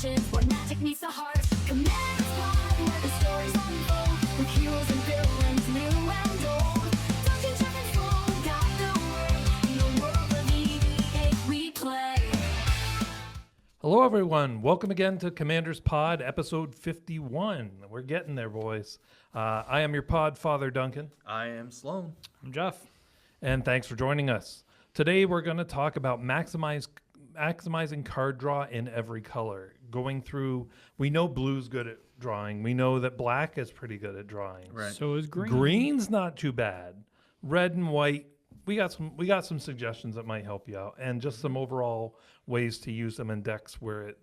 legends where magic meets the heart. Commander's Pod, where the stories unfold, with heroes and villains new and old. Duncan, Jeff, and Sloan got the word. In the world of EV8 we play. Hello, everyone. Welcome again to Commander's Pod, episode 51. We're getting there, boys. I am your pod father, Duncan. I am Sloan. I'm Jeff. And thanks for joining us. Today, we're going to talk about maximizing card draw in every color. Going through, we know blue's good at drawing. We know that black is pretty good at drawing. Right. So is green. Green's not too bad. Red and white, we got some suggestions that might help you out, and just some overall ways to use them in decks where it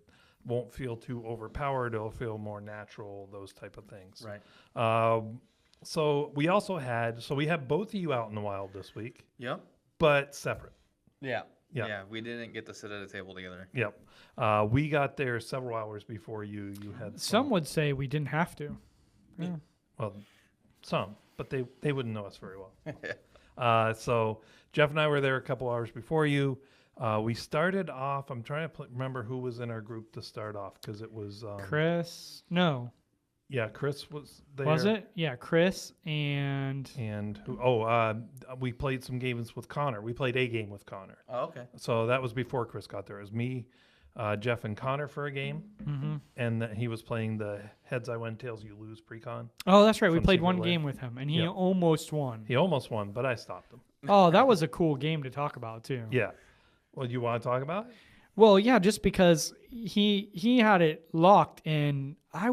won't feel too overpowered. It'll feel more natural, those type of things. Right. So we also we have both of you out in the wild this week, Yep. but separate. Yeah. Yeah. Yeah. We didn't get to sit at a table together. Yep. We got there several hours before you had Some would say we didn't have to. Yeah. Well, some, but they wouldn't know us very well. So Jeff and I were there a couple hours before you. We started off. I'm trying to remember who was in our group to start off because it was Chris. No. Yeah, Chris was there. Was it? Yeah, Chris and who? We played some games with Connor. We played a game with Connor. Oh, okay. So that was before Chris got there. It was me, Jeff, and Connor for a game, and he was playing the Heads I Win, Tails You Lose precon. Oh, that's right. We From played Secret one Lair. game with him, and he Yep. almost won. He almost won, but I stopped him. Oh, that was a cool game to talk about too. Yeah. Well, you want to talk about it? Well, yeah, just because he had it locked, and I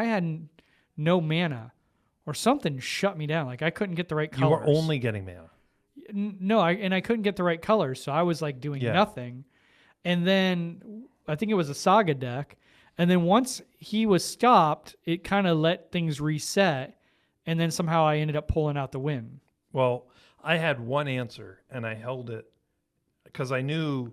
had no mana, or something shut me down. Like I couldn't get the right You colors. were only getting mana. No, I couldn't get the right colors, so I was like doing nothing. And then I think it was a Saga deck, and then once he was stopped, it kind of let things reset, and then somehow I ended up pulling out the win. Well, I had one answer, and I held it because I knew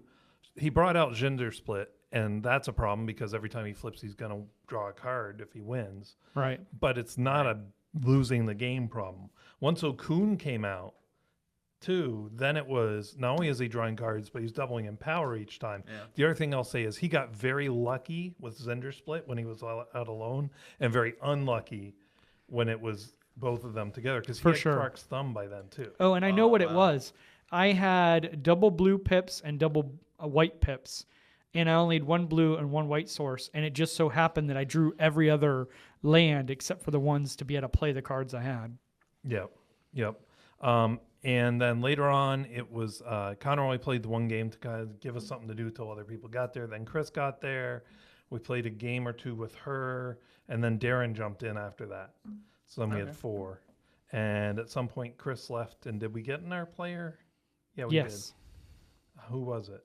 he brought out Gender Split, and that's a problem because every time he flips, he's going to draw a card if he wins. Right. But it's not a losing the game problem. Once Okun came out, too, then it was not only is he drawing cards, but he's doubling in power each time. Yeah. The other thing I'll say is he got very lucky with Zender Split when he was out alone, and very unlucky when it was both of them together because he For had sure. Clark's thumb by then, too. Oh, and I know what it wow. was. I had double blue pips and double white pips, and I only had one blue and one white source, and it just so happened that I drew every other land except for the ones to be able to play the cards I had. Yep. And then later on, it was Connor only played the one game to kind of give us something to do till other people got there. Then Chris got there. We played a game or two with her, and then Darren jumped in after that. So then we had 4. And at some point, Chris left. And did we get in our player? Yeah, we Yes. did. Who was it?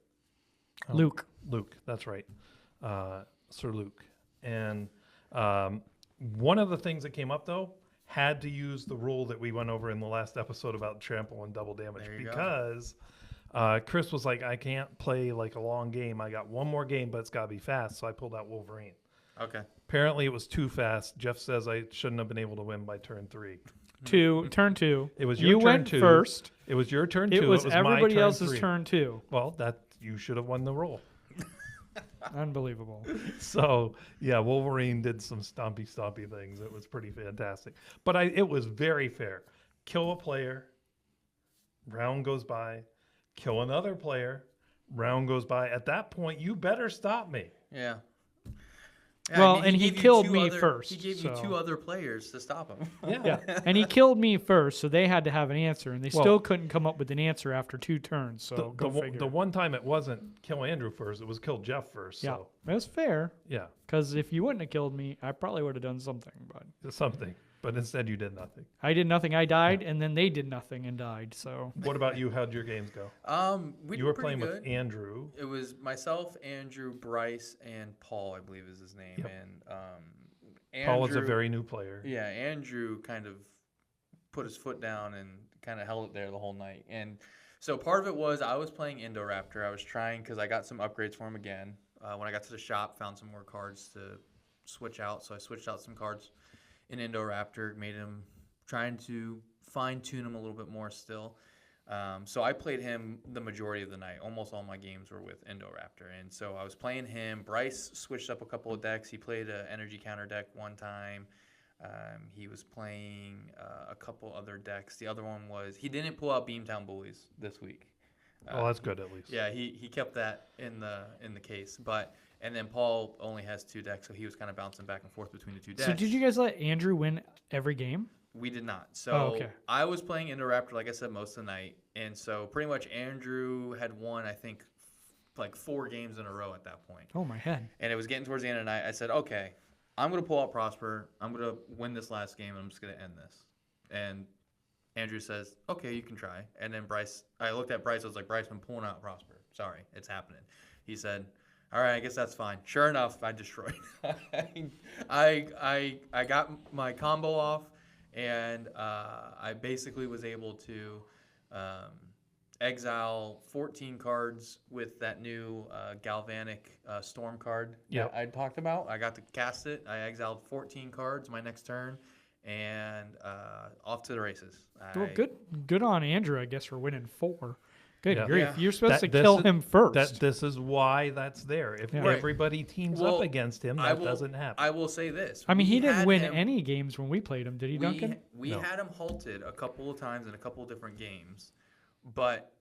Luke. Luke, that's right. Sir Luke. And one of the things that came up, though, had to use the rule that we went over in the last episode about trample and double damage There you go. because Chris was like, I can't play like a long game. I got one more game, but it's got to be fast. So I pulled out Wolverine. Okay. Apparently, it was too fast. Jeff says I shouldn't have been able to win by turn 3. Turn 2. It was your you turn went 2. first. It was your turn 2. It was my everybody turn else's 3. turn 2. Well, that you should have won the roll. Unbelievable. So, yeah, Wolverine did some stompy things. It was pretty fantastic. But it was very fair. Kill a player, round goes by. Kill another player, round goes by. At that point, you better stop me. Yeah. Well, and he gave you killed two me other- first, He gave you so- 2 other players to stop him. Yeah. And he killed me first, so they had to have an answer, and they Well- still couldn't come up with an answer after 2 turns. So go figure. The one time it wasn't kill Andrew first, it was kill Jeff first. Yeah, So, it was fair, yeah, because if you wouldn't have killed me, I probably would have done something. But something. But instead, you did nothing. I did nothing. I died, and then they did nothing and died. So What about you? How'd your games go? We You did were pretty playing good. with Andrew. It was myself, Andrew, Bryce, and Paul, I believe is his name. Yep. And Paul is a Andrew- very new player. Yeah, Andrew kind of put his foot down and kind of held it there the whole night. And so part of it was I was playing Indoraptor. I was trying because I got some upgrades for him again. When I got to the shop, found some more cards to switch out. So I switched out some cards in Indoraptor, made him trying to fine-tune him a little bit more still. So I played him the majority of the night. Almost all my games were with Indoraptor. And so I was playing him. Bryce switched up a couple of decks. He played an energy counter deck one time. He was playing a couple other decks. The other one was, he didn't pull out Beamtown Bullies this week. Oh, that's good at least. Yeah, he kept that in the case. And then Paul only has 2 decks, so he was kind of bouncing back and forth between the 2 decks. So did you guys let Andrew win every game? We did not. So okay. I was playing Indoraptor, like I said, most of the night. And so pretty much Andrew had won, I think, like 4 games in a row at that point. Oh, my head. And it was getting towards the end of the night. I said, okay, I'm going to pull out Prosper. I'm going to win this last game, and I'm just going to end this. And Andrew says, okay, you can try. And then I looked at Bryce. I was like, Bryce, I'm pulling out Prosper. Sorry, it's happening. He said, all right, I guess that's fine. Sure enough, I destroyed. I got my combo off. And I basically was able to exile 14 cards with that new Galvanic Storm card that I talked about. I got to cast it. I exiled 14 cards my next turn, and off to the races. Well, good on Andrew, I guess, for winning 4. Good Yeah. grief. Yeah. You're supposed to kill him first. This is why that's there. If everybody teams up against him, that doesn't happen. I will say this. I mean, he didn't win him, any games when we played him, did he, Duncan? We No. had him halted a couple of times in a couple of different games, but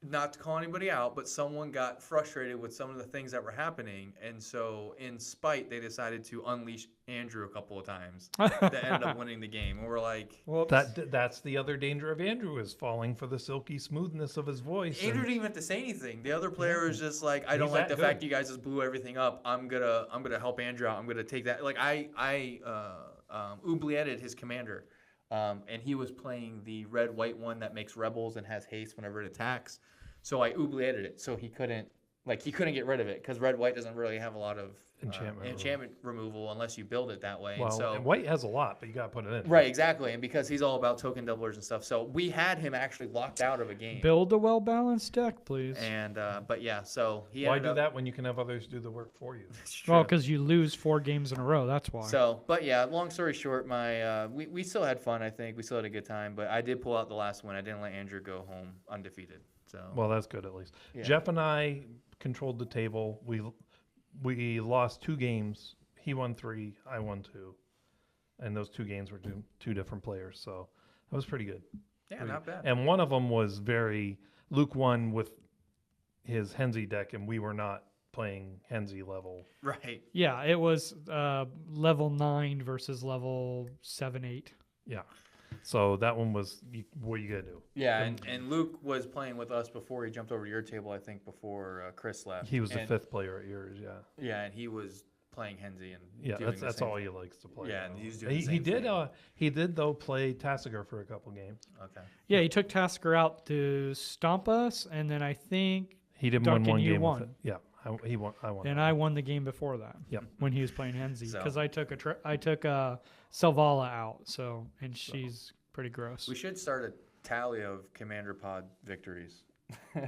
not to call anybody out, but someone got frustrated with some of the things that were happening, and so in spite, they decided to unleash Andrew a couple of times that ended up winning the game. And we're like, Well, that's the other danger of Andrew, is falling for the silky smoothness of his voice. Andrew didn't even have to say anything. The other player was just like, I don't He's like that the fact good. you guys just blew everything up. I'm gonna help Andrew out. I'm gonna take that. Like I oublieted his commander, and he was playing the red-white one that makes rebels and has haste whenever it attacks. So I oublieted it, so he couldn't get rid of it, because red-white doesn't really have a lot of enchantment removal unless you build it that way. Well, and white has a lot, but you got to put it in. Right, exactly, and because he's all about token doublers and stuff, so we had him actually locked out of a game. Build a well-balanced deck, please. And but yeah, so he Why ended do up, that when you can have others do the work for you? It's true. Well, because you lose 4 games in a row, that's why. So, but yeah, long story short, we still had fun. I think we still had a good time, but I did pull out the last win. I didn't let Andrew go home undefeated. So Well, that's good at least. Yeah. Jeff and I controlled the table. We lost 2 games. He won 3. I won 2, and those 2 games were 2 different players. So that was pretty good. yeah, not bad. And one of them was Luke won with his Henzi deck, and we were not playing Henzi level. Right. Yeah, it was level 9 versus level 7, 8. Yeah. So that one was, what are you going to do? Yeah, and Luke was playing with us before he jumped over to your table, I think, before Chris left. He was the 5th player at yours, yeah. Yeah, and he was playing Henzi and Yeah, doing that's the all same he likes to play. Yeah, and now. he's doing the same He did though play Tassiger for a couple games. Okay. Yeah, he took Tasker out to stomp us, and then I think He didn't Duncan, win one you game won. with it. Yeah, he won. I won. and that I one. won the game before that. Yep. When he was playing Henzi, So- because I took Selvala out, and she's pretty gross. We should start a tally of Commander Pod victories.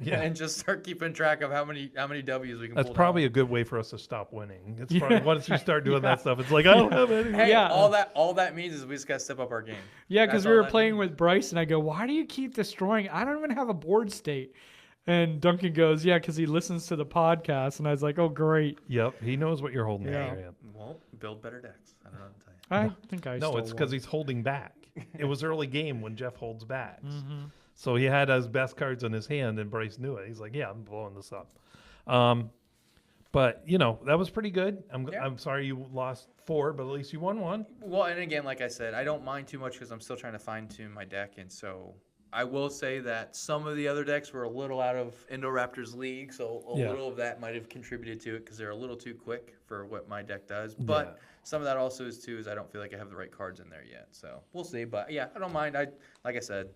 Yeah. And just start keeping track of how many W's we can That's pull probably down. a good way for us to stop winning. It's Yeah. probably once you start doing that stuff, it's like, I don't have any. Hey, Yeah. all that means is we just got to step up our game. Yeah, because That's we all were that playing means. with Bryce, and I go, "Why do you keep destroying? I don't even have a board state." And Duncan goes, "Yeah, because he listens to the podcast." And I was like, "Oh, great." Yep, he knows what you're holding Yeah. there. Well, build better decks. I don't know what to tell you. I think I No, stole it's because one. he's holding back. It was early game when Jeff holds backs. Mm-hmm. So he had his best cards in his hand, and Bryce knew it. He's like, yeah, I'm blowing this up. But, that was pretty good. Yeah. I'm sorry you lost 4, but at least you won 1. Well, and again, like I said, I don't mind too much because I'm still trying to fine tune my deck, and so I will say that some of the other decks were a little out of Indoraptor's league, so a Yeah. little of that might have contributed to it because they're a little too quick for what my deck does. But Yeah. some of that also is I don't feel like I have the right cards in there yet. So we'll see. But yeah, I don't mind. Like I said,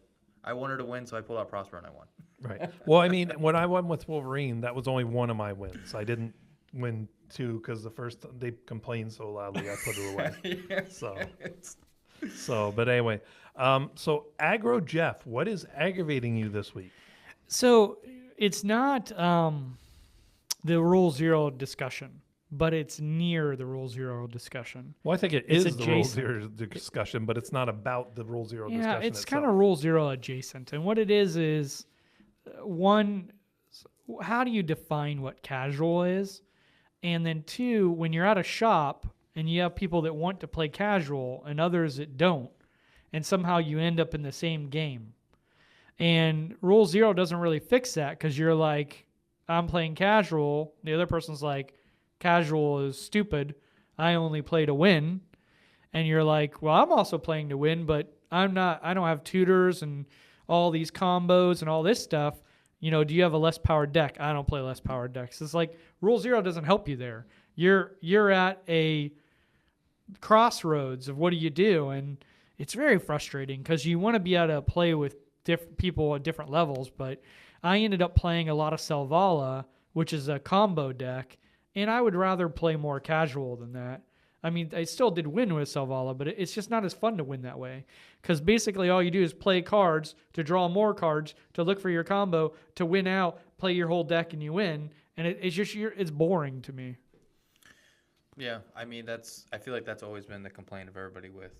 I wanted to win, so I pulled out Prosper and I won. Right. Well, I mean, when I won with Wolverine, that was only one of my wins. I didn't win 2 because the first they complained so loudly, I put it away. Yeah. So, but anyway, so aggro Jeff, what is aggravating you this week? So it's not the Rule 0 discussion. but it's near the Rule Zero discussion. Well, I think It's the Rule adjacent. Zero discussion, but it's not about the Rule Zero Yeah, discussion it's itself. kind of Rule Zero adjacent. And what it is one, how do you define what casual is? And then two, when you're at a shop and you have people that want to play casual and others that don't, and somehow you end up in the same game. And Rule Zero doesn't really fix that because you're like, I'm playing casual. The other person's like, casual is stupid. I only play to win. And you're like, well, I'm also playing to win, but I don't have tutors and all these combos and all this stuff. You know, do you have a less powered deck? I don't play less powered decks. It's like Rule Zero doesn't help you there. You're at a crossroads of what do you do? And it's very frustrating because you want to be able to play with people at different levels, but I ended up playing a lot of Selvala, which is a combo deck, and I would rather play more casual than that. I mean, I still did win with Selvala, but it's just not as fun to win that way. Because basically all you do is play cards to draw more cards, to look for your combo, to win out, play your whole deck, and you win. And it's boring to me. Yeah, I mean, I feel like that's always been the complaint of everybody with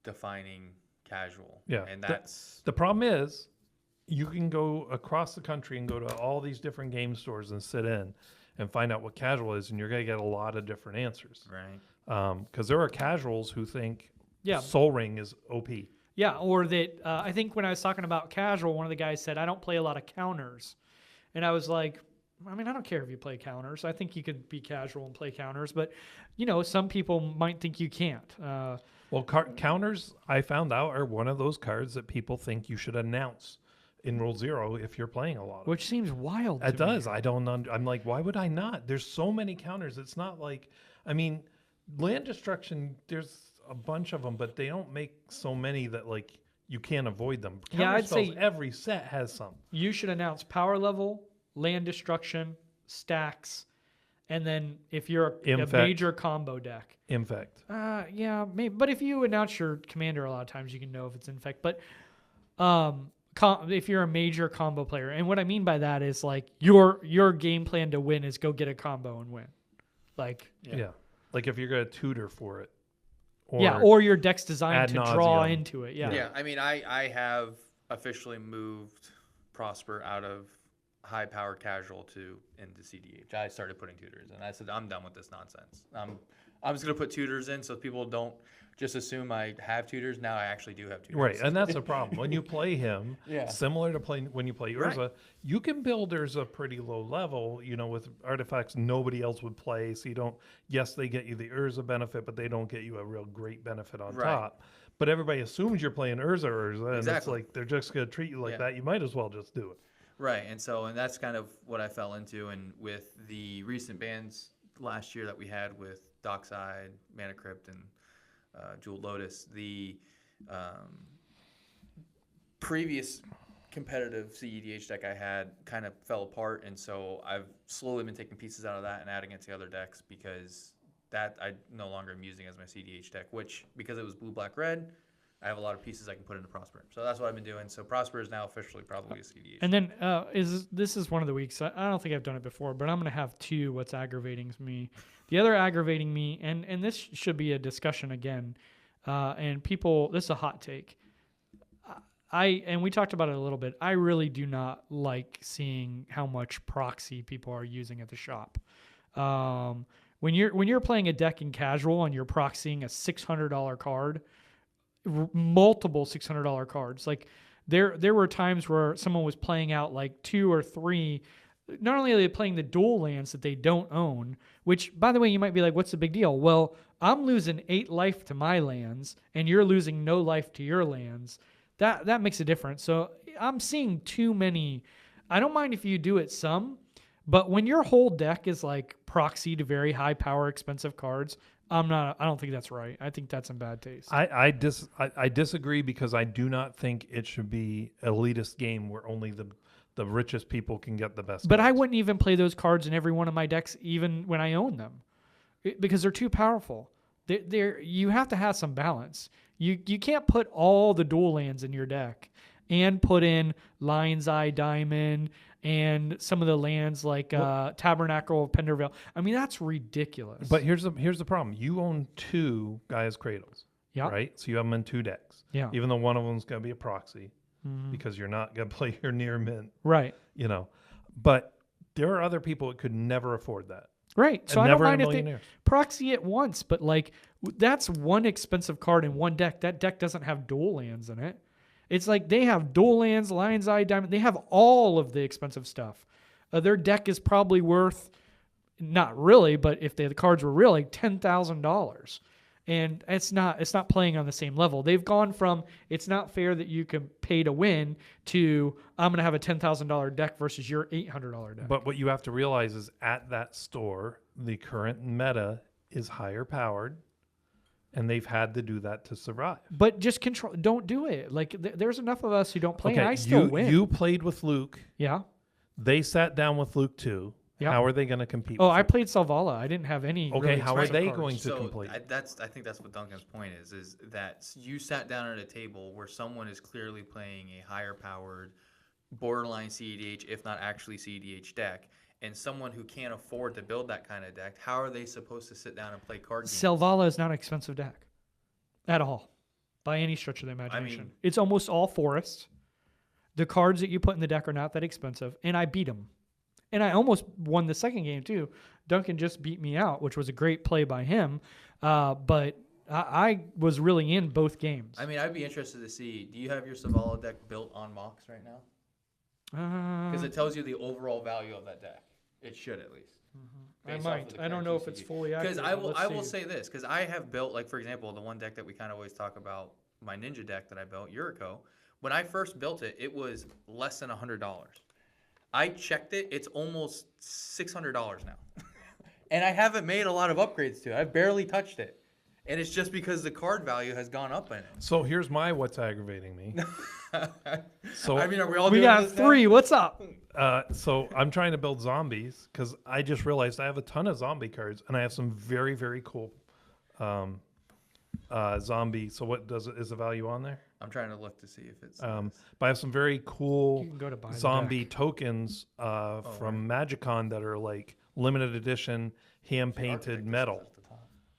defining casual. Yeah. And that's... The problem is you can go across the country and go to all these different game stores and sit in and find out what casual is, and you're going to get a lot of different answers. Right. Because there are casuals who think Yeah. Soul Ring is OP. Yeah, or that I think when I was talking about casual, one of the guys said, I don't play a lot of counters. And I was like, I mean, I don't care if you play counters. I think you could be casual and play counters. But, you know, some people might think you can't. Well, counters, I found out, are one of those cards that people think you should announce in Rule Zero if you're playing a lot of Which seems wild to it. me. Does. I don't I'm like, why would I not? There's so many counters. It's not like, I mean, land destruction, there's a bunch of them, but they don't make so many that, like, you can't avoid them. Yeah, I'd say every set has some. You should announce power level, land destruction, stacks, and then if you're a Infect. major combo deck. Infect. Yeah, maybe. But if you announce your commander a lot of times, you can know if it's infect. But if you're a major combo player, and what I mean by that is like your game plan to win is go get a combo and win. Like Yeah. Like if you're going to tutor for it. or your deck's designed ad to draw nauseam. into it. Yeah. Yeah, I mean, I have officially moved Prosper out of high-power casual into CDH. I started putting tutors in. I said, I'm done with this nonsense. I'm just going to put tutors in so people don't just assume I have tutors. Now I actually do have tutors. Right, and that's the problem. When you play him, Yeah. similar to when you play Urza, you can build Urza pretty low level, you know, with artifacts nobody else would play. So you don't, yes, they get you the Urza benefit, but they don't get you a real great benefit on Right. top. But everybody assumes you're playing Urza, and it's Exactly. like they're just going to treat you like Yeah. that. You might as well just do it. Right, and that's kind of what I fell into. And with the recent bans last year that we had with Dockside, Mana Crypt, and Jeweled Lotus, the previous competitive CEDH deck I had kind of fell apart, and so I've slowly been taking pieces out of that and adding it to other decks because that I no longer am using as my CDH deck, which, because it was blue, black, red, I have a lot of pieces I can put into Prosper. So that's what I've been doing. So Prosper is now officially probably a CDH. And then this is one of the weeks. I don't think I've done it before, but I'm going to have two what's aggravating me. The other aggravating me, and this should be a discussion again, and people, this is a hot take. And we talked about it a little bit. I really do not like seeing how much proxy people are using at the shop. When you're playing a deck in casual and you're proxying a $600 card, multiple $600 cards. Like there were times where someone was playing out like 2 or 3. Not only are they playing the dual lands that they don't own, which, by the way, you might be like, what's the big deal? Well, I'm losing 8 life to my lands and you're losing no life to your lands. That makes a difference. So I'm seeing too many. I don't mind if you do it some, but when your whole deck is like proxy to very high power expensive cards, I don't think that's right. I think that's in bad taste. I disagree because I do not think it should be elitist game where only the richest people can get the best But I cards. wouldn't even play those cards in every one of my decks, even when I own them, because they're too powerful. You have to have some balance. You can't put all the dual lands in your deck and put in Lion's Eye Diamond and some of the lands like Tabernacle of Pendervale. I mean, that's ridiculous. But here's the problem. You own 2 Gaia's Cradles, yeah, right? So you have them in 2 decks. yeah, Even though one of them's going to be a proxy Mhm. because you're not going to play your near mint, right, But there are other people that could never afford that. right. So And I don't never in a mind if million they years. proxy it once, but like that's one expensive card in one deck. That deck doesn't have dual lands in it. It's like they have dual lands, Lion's Eye, Diamond. They have all of the expensive stuff. Their deck is probably worth, not really, but if the cards were real, like $10,000, and it's not playing on the same level. They've gone from it's not fair that you can pay to win to I'm gonna have a $10,000 deck versus your $800 deck. But what you have to realize is at that store, the current meta is higher powered, and they've had to do that to survive. But just control. Don't do it. Like there's enough of us who don't play, and I still you, win. You played with Luke. Yeah. They sat down with Luke too. Yeah. How are they going to compete? Oh, with I you? played Selvala. I didn't have any. Okay, really how are expensive they cards. going to So complete? I think that's what Duncan's point is that you sat down at a table where someone is clearly playing a higher powered, borderline CEDH, if not actually CEDH deck, and someone who can't afford to build that kind of deck. How are they supposed to sit down and play card games? Selvala is not an expensive deck at all, by any stretch of the imagination. mean- It's almost all forest. The cards that you put in the deck are not that expensive, and I beat them. And I almost won the second game too. Duncan just beat me out, which was a great play by him. But I was really in both games. I mean, I'd be interested to see. Do you have your Savala deck built on Mox right now? Because it tells you the overall value of that deck. It should at least. I based off might. of the I don't current know if it's TCG. fully accurate. Because but let's I will see. say this, because I have built, like, for example, the one deck that we kind of always talk about, my Ninja deck that I built, Yuriko. When I first built it, it was less than $100. I checked it, it's almost $600 now. And I haven't made a lot of upgrades to it. I've barely touched it. And it's just because the card value has gone up in it. So here's what's aggravating me. So I mean, are we all We doing got this now? 3. What's up? so I'm trying to build zombies because I just realized I have a ton of zombie cards and I have some very, very cool zombie. So what is the value on there? I'm trying to look to see if it's. But I have some very cool You can go to buy the zombie deck. tokens from Magicon that are like limited edition, hand painted metal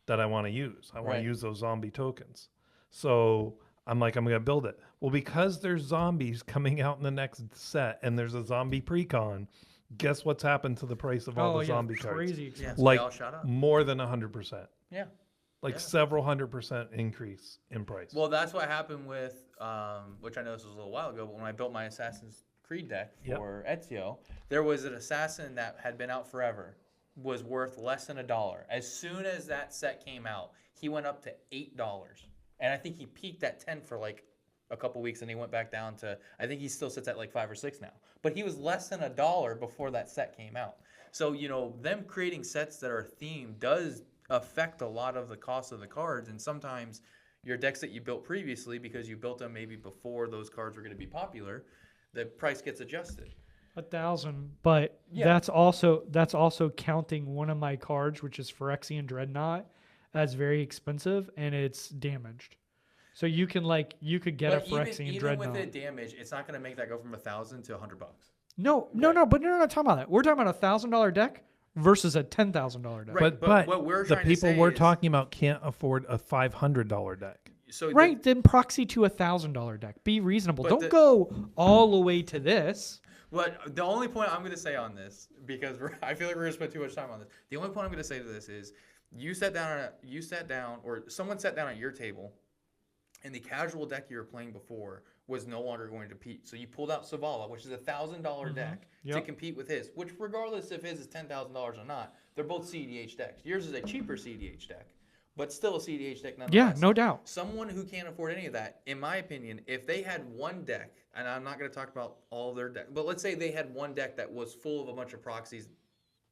that I want to use. I want Right. to use those zombie tokens. So I'm going to build it. Well, because there's zombies coming out in the next set and there's a zombie precon, guess what's happened to the price of all the zombie cards? crazy Yeah, expensive. so Like they all shot up. more than 100%. Yeah. Like Yeah. several 100% increase in price. Well, that's what happened with, which I know this was a little while ago, but when I built my Assassin's Creed deck Yep. for Ezio, there was an assassin that had been out forever, was worth less than $1. As soon as that set came out, he went up to $8. And I think he peaked at 10 for like a couple weeks, and he went back down to, I think he still sits at like 5 or 6 now. But he was less than $1 before that set came out. So, them creating sets that are themed does affect a lot of the cost of the cards, and sometimes your decks that you built previously, because you built them maybe before those cards were going to be popular, the price gets adjusted. 1,000, but Yeah. that's also counting one of my cards, which is Phyrexian Dreadnought, as very expensive and it's damaged. So you could get a Phyrexian even Dreadnought. with it damaged, it's not going to make that go from $1,000 to $100. No, but we're not talking about that. We're talking about $1,000 deck versus a $10,000 deck. Right. But what we're the trying to people say we're is- talking about can't afford a $500 deck. So Right, then proxy to $1,000 deck. Be reasonable. But Don't go all the way to this. But the only point I'm going to say on this, because I feel like we're going to spend too much time on this. The only point I'm going to say to this is, you sat down, or someone sat down at your table, and the casual deck you were playing before was no longer going to compete. So you pulled out Savala, which is a $1,000 deck, to Yep. compete with his. Which, regardless if his is $10,000 or not, they're both CDH decks. Yours is a cheaper CDH deck, but still a CDH deck Yeah, nonetheless. no doubt. Someone who can't afford any of that, in my opinion, if they had one deck, and I'm not going to talk about all their decks, but let's say they had one deck that was full of a bunch of proxies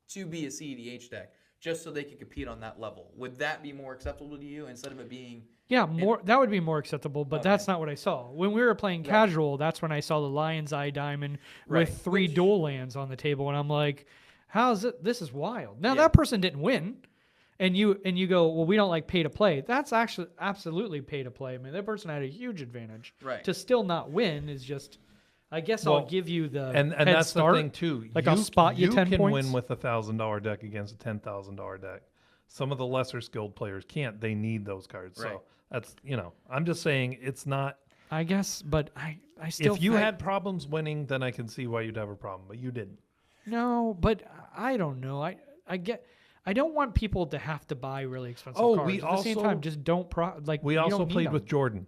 to be a CEDH deck, just so they could compete on that level. Would that be more acceptable to you instead of it being... Yeah, that would be more acceptable, but that's not what I saw. When we were playing casual, that's when I saw the Lion's Eye Diamond Right, with 3 which- dual lands on the table, and I'm like, how's it? This is wild. Now Yeah. that person didn't win, and you go, well, we don't like pay to play. That's actually absolutely pay to play. I mean, that person had a huge advantage. Right. To still not win is just I guess I'll Well, give you the and head that's start. the thing too. Like, I'll spot you 10 can points. win with $1,000 deck against a $10,000 deck. Some of the lesser skilled players can't. They need those cards. Right. So that's I'm just saying it's not. I guess, but I still. If you had problems winning, then I can see why you'd have a problem. But you didn't. No, but I don't know. I don't want people to have to buy really expensive Oh, cards. we At the same also- time, just don't We you also don't need played them. with Jordan.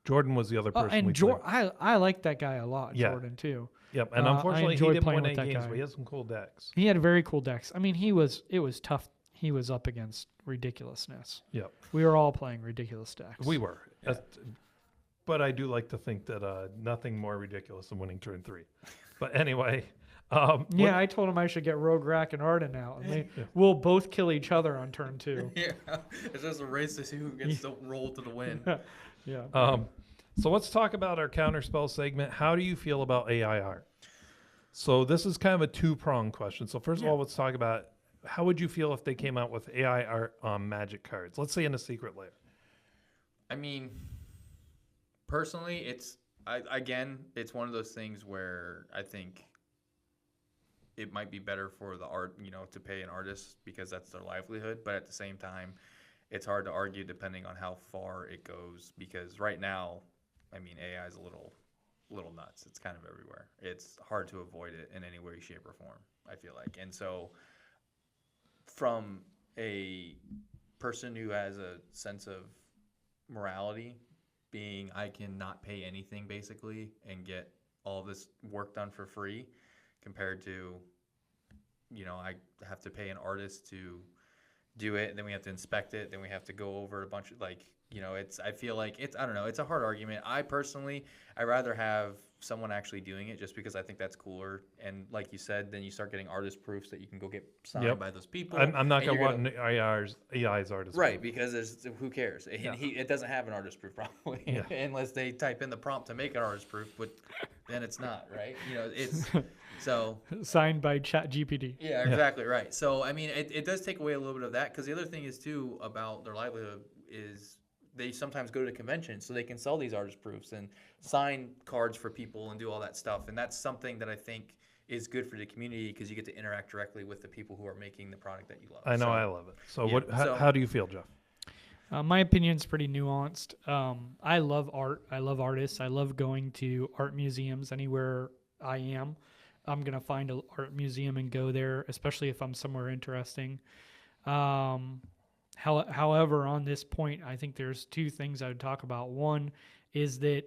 Jordan was the other person. and we played. I like that guy a lot, Yeah. Jordan too. Yep, and I unfortunately, he enjoyed didn't playing win with any that games, guy. but he had some cool decks. He had very cool decks. I mean, it was tough. He was up against ridiculousness. Yep, We were all playing ridiculous decks. we were. But I do like to think that nothing more ridiculous than winning turn 3. But anyway, Yeah, I told him I should get Rogue Rack and Arden out, and we'll both kill each other on turn 2. Yeah, it's just a race to see who gets to roll to the win. Yeah. So let's talk about our counterspell segment. How do you feel about AI art? So this is kind of a two-pronged question. So first of all, let's talk about how would you feel if they came out with AI art on Magic cards? Let's say in a secret lair. I mean, personally, it's one of those things where I think it might be better for the art, to pay an artist because that's their livelihood. But at the same time, it's hard to argue depending on how far it goes, because right now, I mean, AI is a little nuts. It's kind of everywhere. It's hard to avoid it in any way, shape, or form, I feel like. And so from a person who has a sense of morality, being I can not pay anything basically and get all this work done for free, compared to, I have to pay an artist to do it, then we have to inspect it, then we have to go over a bunch of I feel like I don't know, it's a hard argument. I rather have someone actually doing it, just because I think that's cooler. And like you said, then you start getting artist proofs that you can go get signed by those people. I'm not and going to want AI's artist. right, because who cares? And it doesn't have an artist proof probably, unless they type in the prompt to make an artist proof, but then it's not, right? It's so Signed by ChatGPT. yeah, exactly right. So I mean, it does take away a little bit of that, because the other thing is too about their livelihood is they sometimes go to conventions so they can sell these artist proofs and sign cards for people and do all that stuff. And that's something that I think is good for the community, because you get to interact directly with the people who are making the product that you love. I know, I love it. So yeah, how do you feel, Jeff? My opinion's pretty nuanced. I love art. I love artists. I love going to art museums anywhere I am. I'm going to find an art museum and go there, especially if I'm somewhere interesting. However, on this point, I think there's two things I would talk about. One is that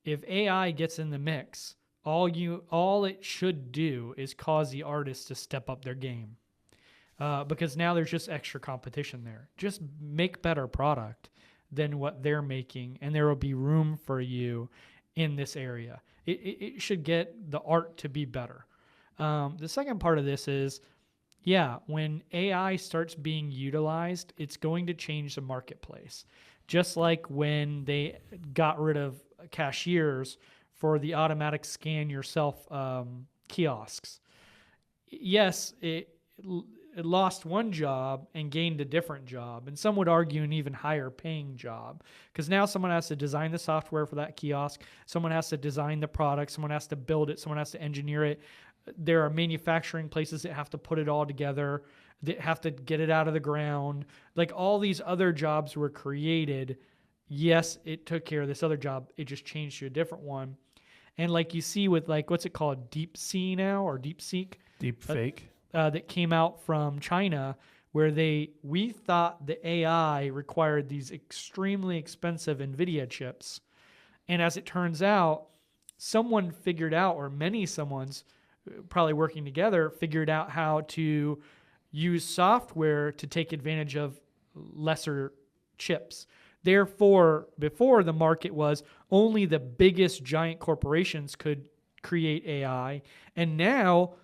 if AI gets in the mix, all it should do is cause the artists to step up their game. Because now there's just extra competition there. Just make better product than what they're making, and there will be room for you in this area. It should get the art to be better. The second part of this is, when AI starts being utilized, it's going to change the marketplace. Just like when they got rid of cashiers for the automatic scan yourself kiosks. Yes, it lost one job and gained a different job, and some would argue an even higher paying job, because now someone has to design the software for that kiosk, someone has to design the product, someone has to build it, someone has to engineer it. There are manufacturing places that have to put it all together, that have to get it out of the ground. Like, all these other jobs were created. Yes, it took care of this other job. It just changed to a different one. And like you see with, like, what's it called? DeepSeek now, or DeepSeek? Deep fake? That came out from China, where we thought the AI required these extremely expensive NVIDIA chips. And as it turns out, someone figured out, or many someone's probably working together, figured out how to use software to take advantage of lesser chips. Therefore, before, the market was only the biggest giant corporations could create AI. And now,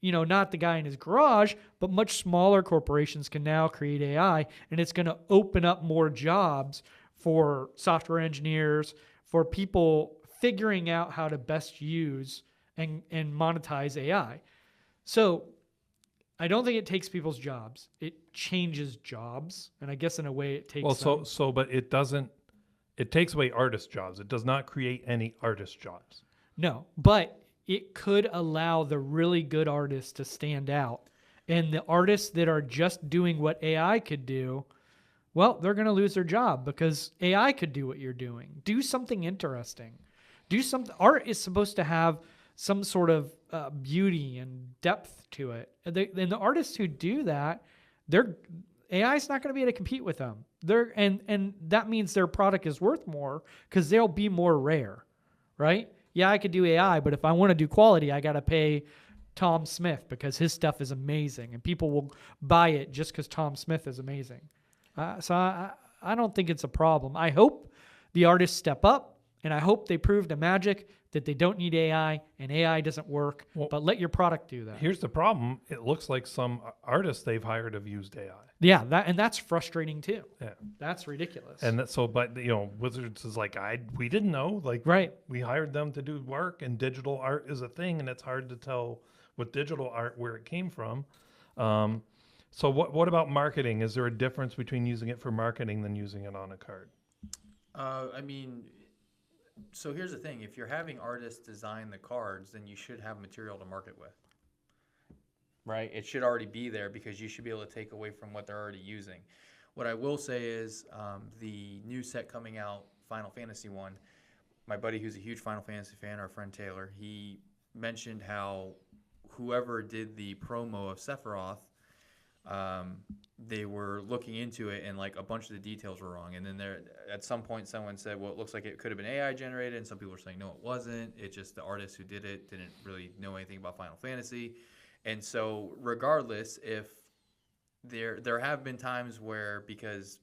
not the guy in his garage, but much smaller corporations can now create AI, and it's going to open up more jobs for software engineers, for people figuring out how to best use and monetize AI. So I don't think it takes people's jobs. It changes jobs, and I guess in a way it takes but it doesn't. It takes away artist jobs. It does not create any artist jobs. No, but it could allow the really good artists to stand out. And the artists that are just doing what AI could do, well, they're going to lose their job because AI could do what you're doing. Do something interesting. Do something. Art is supposed to have some sort of beauty and depth to it. And the artists who do that, AI is not going to be able to compete with them. And that means their product is worth more because they'll be more rare, right? Yeah, I could do AI, but if I want to do quality, I got to pay Tom Smith because his stuff is amazing, and people will buy it just because Tom Smith is amazing. So I don't think it's a problem. I hope the artists step up, and I hope they prove to Magic that they don't need AI and AI doesn't work, but let your product do that. Here's the problem. It looks like some artists they've hired have used AI. Yeah, that's frustrating too. Yeah. That's ridiculous. And but Wizards is like, we didn't know. Like, right. We hired them to do work, and digital art is a thing, and it's hard to tell with digital art where it came from. So what about marketing? Is there a difference between using it for marketing than using it on a card? I mean, so here's the thing. If you're having artists design the cards, then you should have material to market with. Right? It should already be there because you should be able to take away from what they're already using. What I will say is the new set coming out, Final Fantasy 1, my buddy who's a huge Final Fantasy fan, our friend Taylor, he mentioned how whoever did the promo of Sephiroth, they were looking into it and like a bunch of the details were wrong. And then at some point someone said, well, it looks like it could have been AI generated. And some people were saying, no, it wasn't. It's just the artist who did it didn't really know anything about Final Fantasy. And so regardless, if there have been times where, because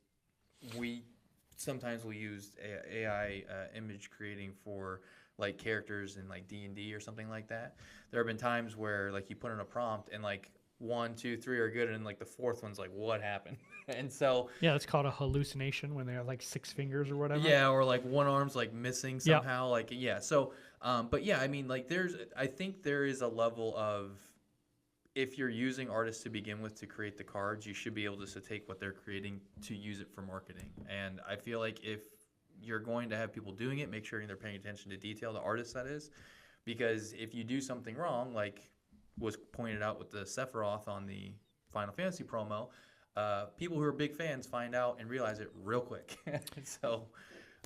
sometimes we use AI image creating for like characters in like D&D or something like that. There have been times where like you put in a prompt and like 1, 2, 3 are good, and like the fourth one's like, what happened? And so yeah, it's called a hallucination when they have like 6 fingers or whatever. Yeah, or like one arm's like missing somehow. Yeah. Like yeah, so but yeah, I mean like I think there is a level of, if you're using artists to begin with to create the cards, you should be able to take what they're creating to use it for marketing. And I feel like if you're going to have people doing it, make sure they're paying attention to detail, the artist that is, because if you do something wrong, like was pointed out with the Sephiroth on the Final Fantasy promo, people who are big fans find out and realize it real quick. So,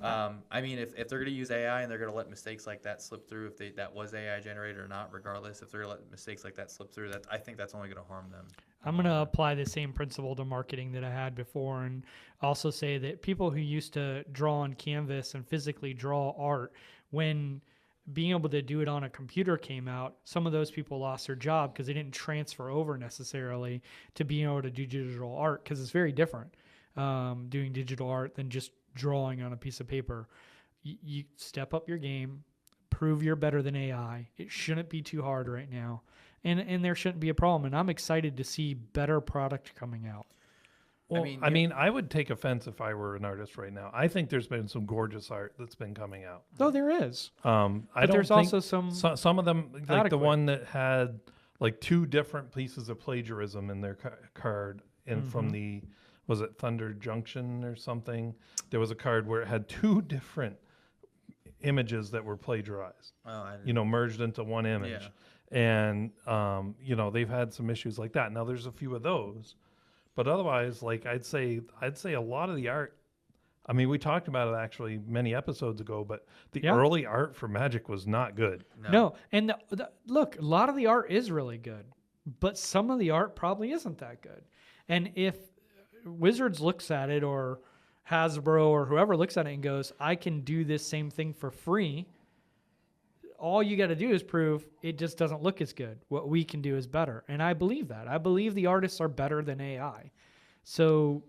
I mean, if they're going to use AI and they're going to let mistakes like that slip through, if that was AI generated or not, regardless, if they're going to let mistakes like that slip through, I think that's only going to harm them. I'm going to apply the same principle to marketing that I had before, and also say that people who used to draw on canvas and physically draw art, when being able to do it on a computer came out, some of those people lost their job because they didn't transfer over necessarily to being able to do digital art, because it's very different doing digital art than just drawing on a piece of paper. You step up your game, prove you're better than AI. It shouldn't be too hard right now, and there shouldn't be a problem. And I'm excited to see better product coming out. Well, I mean, I would take offense if I were an artist right now. I think there's been some gorgeous art that's been coming out. Oh, there is. But there's also some of them, like adequate. The one that had like 2 different pieces of plagiarism in their card, and from the, was it Thunder Junction or something? There was a card where it had 2 different images that were plagiarized. Merged into one image. Yeah. And they've had some issues like that. Now there's a few of those. But otherwise, like I'd say a lot of the art, I mean, we talked about it actually many episodes ago, but the early art for Magic was not good. No. And look, a lot of the art is really good, but some of the art probably isn't that good. And if Wizards looks at it, or Hasbro or whoever looks at it and goes, I can do this same thing for free, all you got to do is prove it just doesn't look as good. What we can do is better. And I believe that. I believe the artists are better than AI. So,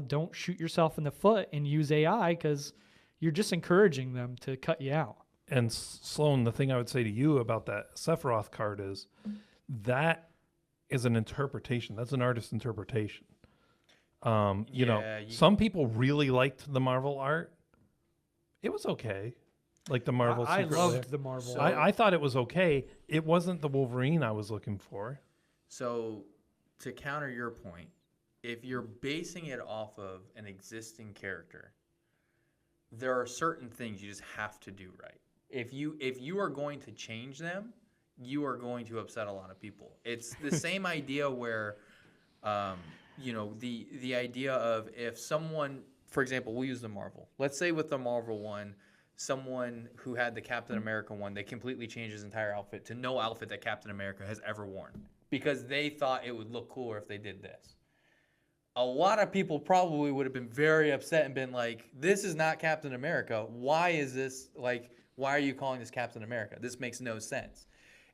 don't shoot yourself in the foot and use AI, because you're just encouraging them to cut you out. And Sloan, the thing I would say to you about that Sephiroth card is that is an interpretation. That's an artist's interpretation. Some people really liked the Marvel art. It was okay. Like the Marvel. I loved the Marvel. So, I thought it was okay. It wasn't the Wolverine I was looking for. So, to counter your point, if you're basing it off of an existing character, there are certain things you just have to do right. If you are going to change them, you are going to upset a lot of people. It's the same idea where, the idea of if someone, for example, we'll use the Marvel. Let's say with the Marvel one, someone who had the Captain America one, they completely changed his entire outfit to no outfit that Captain America has ever worn because they thought it would look cooler if they did this. A lot of people probably would have been very upset and been like, this is not Captain America. Why is this, like, why are you calling this Captain America? This makes no sense.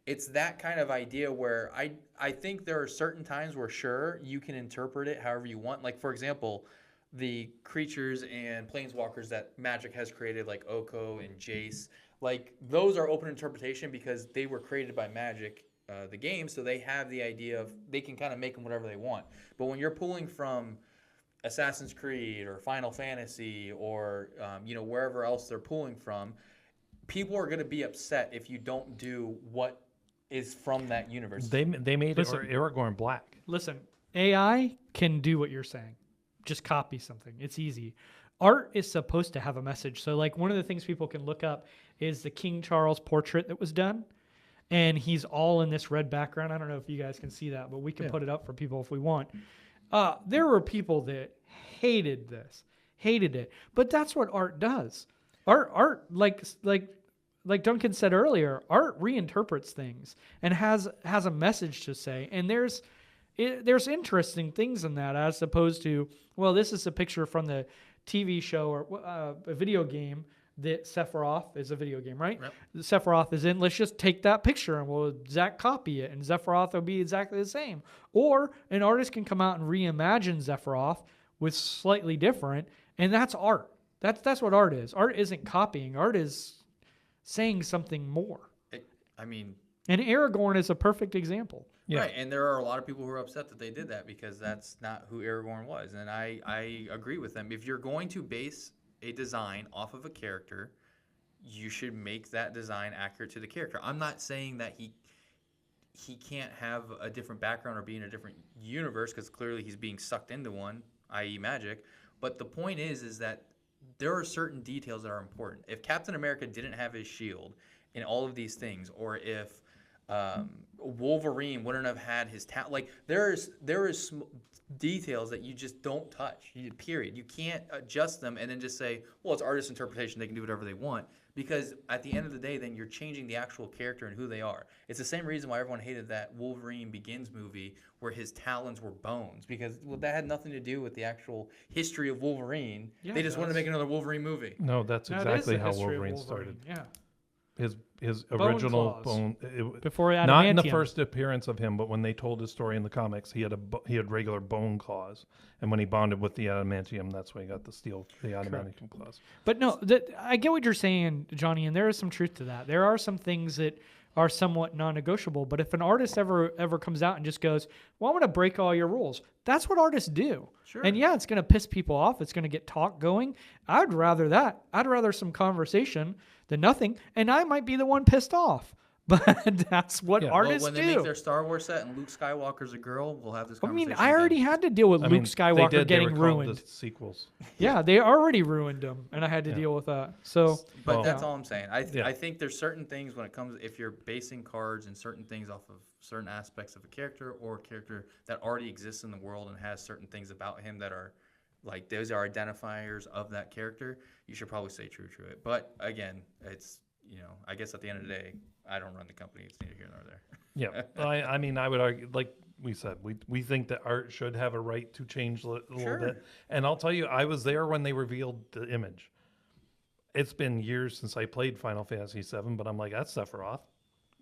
It's that kind of idea where I think there are certain times where, sure, you can interpret it however you want. Like, for example, the creatures and planeswalkers that Magic has created, like Oko and Jace, like, those are open interpretation because they were created by Magic, the game, so they have the idea of they can kind of make them whatever they want. But when you're pulling from Assassin's Creed or Final Fantasy or wherever else they're pulling from, people are going to be upset if you don't do what is from that universe. They made Aragorn black. Listen, AI can do what you're saying. Just copy something. It's easy. Art is supposed to have a message. So, like, one of the things people can look up is the King Charles portrait that was done. And he's all in this red background. I don't know if you guys can see that, but we can put it up for people if we want. There were people that hated it. But that's what art does. Art, like Duncan said earlier, art reinterprets things and has a message to say. And there's interesting things in that, as opposed to, well, this is a picture from the TV show or a video game that Sephiroth is a video game, right? Yep. Sephiroth is in. Let's just take that picture and we'll exact copy it, and Sephiroth will be exactly the same. Or an artist can come out and reimagine Sephiroth with slightly different, and that's art. That's what art is. Art isn't copying. Art is saying something more. And Aragorn is a perfect example. Yeah. Right, and there are a lot of people who are upset that they did that because that's not who Aragorn was, and I agree with them. If you're going to base a design off of a character, you should make that design accurate to the character. I'm not saying that he can't have a different background or be in a different universe because clearly he's being sucked into one, i.e. Magic. But the point is that there are certain details that are important. If Captain America didn't have his shield and all of these things, or if Wolverine wouldn't have had his talent, like there is details that you just don't touch, period. You can't adjust them and then just say, well, it's artist interpretation, they can do whatever they want, because at the end of the day, then you're changing the actual character and who they are. It's the same reason why everyone hated that Wolverine Begins movie where his talons were bones, because that had nothing to do with the actual history of Wolverine. Yeah, they just want to make another Wolverine movie. No, that's exactly how Wolverine started. Yeah. His Bone original claws. bone, Before adamantium. not in the first appearance of him, but when they told his story in the comics, he had regular bone claws, and when he bonded with the adamantium, that's when he got the adamantium claws. But no, I get what you're saying, Johnny, and there is some truth to that. There are some things that are somewhat non-negotiable, but if an artist ever comes out and just goes, well, I'm going to break all your rules, that's what artists do. Sure. And yeah, it's going to piss people off. It's going to get talk going. I'd rather that. I'd rather some conversation than nothing, and I might be the one pissed off. But that's what artists when do. they make their Star Wars set and Luke Skywalker's a girl, we'll have this I conversation. mean, I already had to deal with Luke Skywalker getting ruined. The sequels. Yeah, they already ruined him, and I had to deal with that. So, but that's all I'm saying. I think there's certain things when it comes, if you're basing cards and certain things off of certain aspects of a character or a character that already exists in the world and has certain things about him that are like those are identifiers of that character, you should probably stay true to it. But again, it's, I guess at the end of the day, I don't run the company. It's neither here nor there. Yeah, I mean, I would argue, like we said, we think that art should have a right to change a little bit. And I'll tell you, I was there when they revealed the image. It's been years since I played Final Fantasy VII, but I'm like, that's Sephiroth.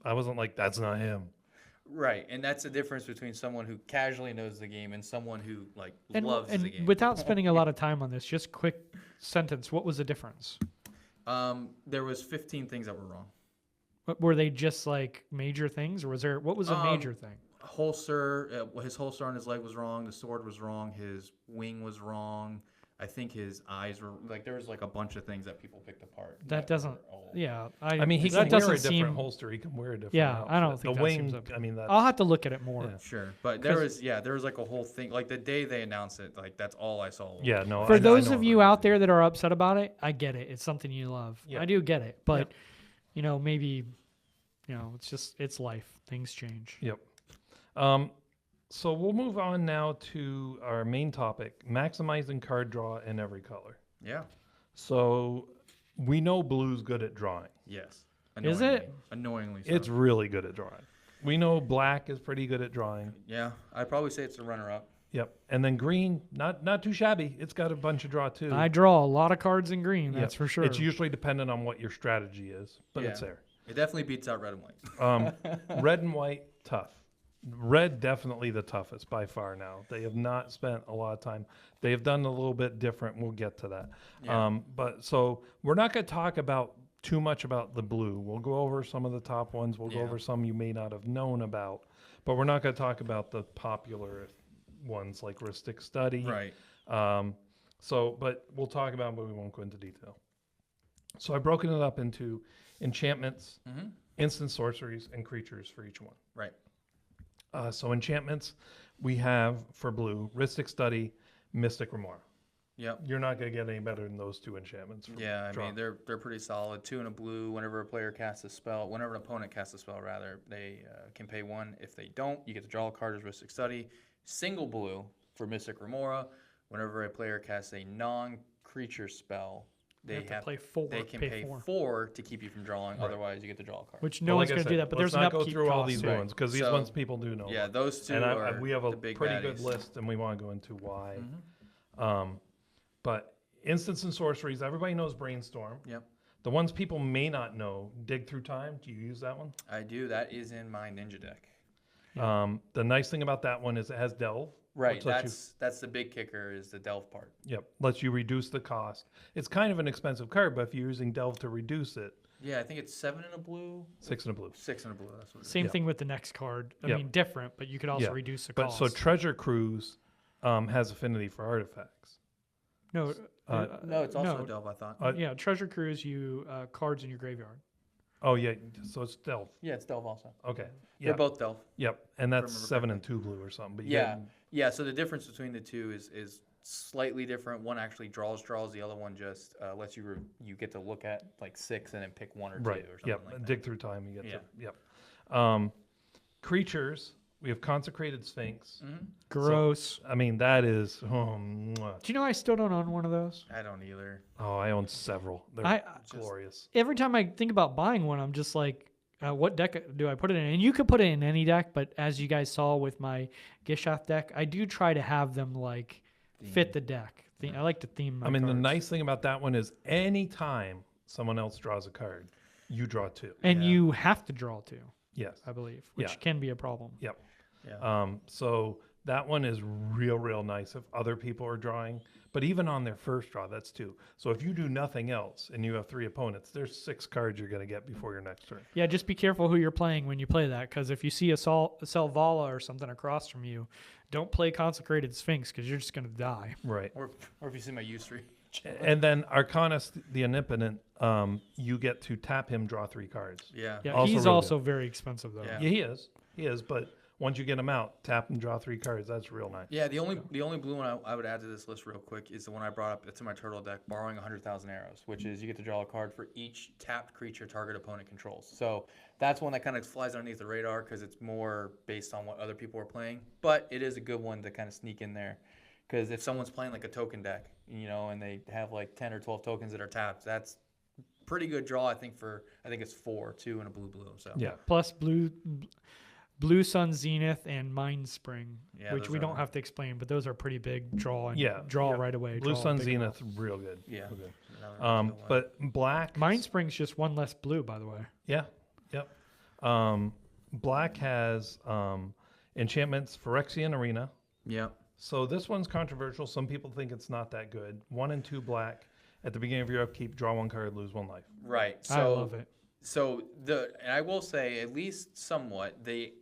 I wasn't like, that's not him. Right, and that's the difference between someone who casually knows the game and someone who loves the game. Without spending a lot of time on this, just quick sentence. What was the difference? There was 15 things that were wrong. Were they just like major things, or what was a major thing? Holster, his holster on his leg was wrong. The sword was wrong. His wing was wrong. I think his eyes were there was a bunch of things that people picked apart. That doesn't. Yeah, I mean, he can wear a different holster. He can wear a different. Yeah, outfit. I don't think the that wing. Seems I mean, I'll have to look at it more. Yeah. Sure, but there was a whole thing. Like the day they announced it, that's all I saw. Yeah, no. For those of you out there that are upset about it, I get it. It's something you love. Yeah. I do get it, but maybe, it's life. Things change. Yep. So we'll move on now to our main topic, maximizing card draw in every color. Yeah. So we know blue's good at drawing. Yes. Is it? Annoyingly so. It's really good at drawing. We know black is pretty good at drawing. Yeah. I'd probably say it's the runner-up. Yep. And then green, not too shabby. It's got a bunch of draw too. I draw a lot of cards in green, that's Yep. for sure. It's usually dependent on what your strategy is, but it's Yeah. there. It definitely beats out red and white. Red and white, tough. Red, definitely the toughest by far now. They have not spent a lot of time. They have done a little bit different. We'll get to that. Yeah. But so we're not going to talk about too much about the blue. We'll go over some of the top ones. We'll go Yeah. over some you may not have known about. But we're not going to talk about the popular ones like Rhystic Study. Right. But we'll talk about them, but we won't go into detail. So I've broken it up into enchantments, Mm-hmm. instant sorceries, and creatures for each one. Right. So enchantments, we have for blue, Rhystic Study, Mystic Remora. Yep. You're not going to get any better than those two enchantments. for Yeah, I draw. mean they're pretty solid. 2 and a blue. Whenever an opponent casts a spell, they can pay 1. If they don't, you get to draw a card as Rhystic Study. Single blue for Mystic Remora. Whenever a player casts a non-creature spell, they have to play 4, They can pay pay 4. 4 to keep you from drawing. Right. Otherwise, you get to draw a card. Which But no like one's I going to said, do that, but let's there's an not go upkeep through all cost these to blue it. ones because these So, ones people do know. yeah, those two and are we have a the big pretty baddies. good list, and we want to go into why. Mhm. But instants and sorceries, everybody knows Brainstorm. Yep, The ones people may not know, Dig Through Time. Do you use that one? I do. That is in my ninja deck. The nice thing about that one is it has Delve. Right. which lets That's the big kicker is the delve part. Yep, lets you reduce the cost. It's kind of an expensive card, but if you're using Delve to reduce it, Yeah, I think it's 7 in a blue, 6 in a blue. 6 in a blue. That's what it is. Same Yeah. thing with the next card. I Yep. mean, different, but you could also Yeah. reduce the But cost. so Treasure Cruise has affinity for artifacts. no, No, it's also no. delve. I thought. Yeah, Treasure Cruise, you cards in your graveyard. Oh yeah, so it's Delve. Yeah, it's delve also. Okay. Yeah. They're both delve. Yep, and that's remember 7 and 2 blue or something. But you Yeah, get- yeah. So the difference between the two is slightly different. One actually draws. The other one just lets you you get to look at like 6 and then pick 1 or 2 right. or something Yep. like that. Dig Through Time. You get Yeah. to. Yep. Creatures. We have Consecrated Sphinx. Mhm. Gross. I mean, that is. Mwah. Do you know I still don't own one of those? I don't either. Oh, I own several. They're I glorious. every time I think about buying one, I'm just like, what deck do I put it in? And you could put it in any deck, but as you guys saw with my Gishath deck, I do try to have them like fit the deck. I like to theme my I mean, the cards. nice thing about that one is anytime someone else draws a card, you draw 2. And Yeah. you have to draw 2, Yes. I believe, which Yeah. can be a problem. Yep. Yeah. So that one is real nice if other people are drawing. But even on their first draw, that's 2. So if you do nothing else and you have 3 opponents, there's 6 cards you're going to get before your next turn. Yeah, just be careful who you're playing when you play that, because if you see a Selvala or something across from you, don't play Consecrated Sphinx because you're just going to die. Right. Or if you see my U3. And then Arcanus the Omnipotent, you get to tap him, draw 3 cards. Yeah. Yeah, Also he's really also very expensive though. Yeah. Yeah, he is. He is. But once you get him out, tap him, draw 3 cards. That's real nice. Yeah, the only blue one I would add to this list real quick is the one I brought up. It's in my turtle deck, borrowing 100,000 arrows, which is you get to draw a card for each tapped creature target opponent controls. So that's one that kind of flies underneath the radar because it's more based on what other people are playing. But it is a good one to kind of sneak in there because if someone's playing like a token deck, and they have like 10 or 12 tokens that are tapped, that's pretty good draw. I think it's 4, 2, and a blue. So Yeah. Plus Blue Sun Zenith and Mind Spring, Yeah, which those we are don't nice. have to explain, but those are pretty big draw and Yeah. draw yeah. right away. Blue draw Sun big Zenith, real good. Yeah. Real good. another good one. But black. Mind Spring's just one less blue, by the way. Yeah. Yep. Black has enchantments, Phyrexian Arena. yeah. So this one's controversial. Some people think it's not that good. 1 and 2 black. At the beginning of your upkeep, draw 1 card, lose 1 life. Right. So I love it. So and I will say at least somewhat the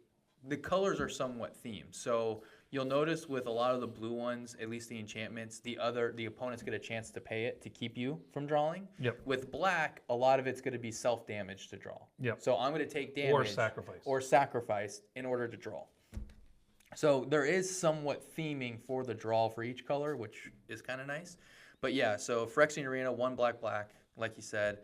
colors are somewhat themed. So you'll notice with a lot of the blue ones, at least the enchantments, the opponents get a chance to pay it to keep you from drawing. Yep. With black, a lot of it's going to be self-damage to draw. Yep. So I'm going to take damage Or sacrifice. in order to draw. So there is somewhat theming for the draw for each color, which is kind of nice. But yeah, so Phyrexian Arena, 1 black, like you said.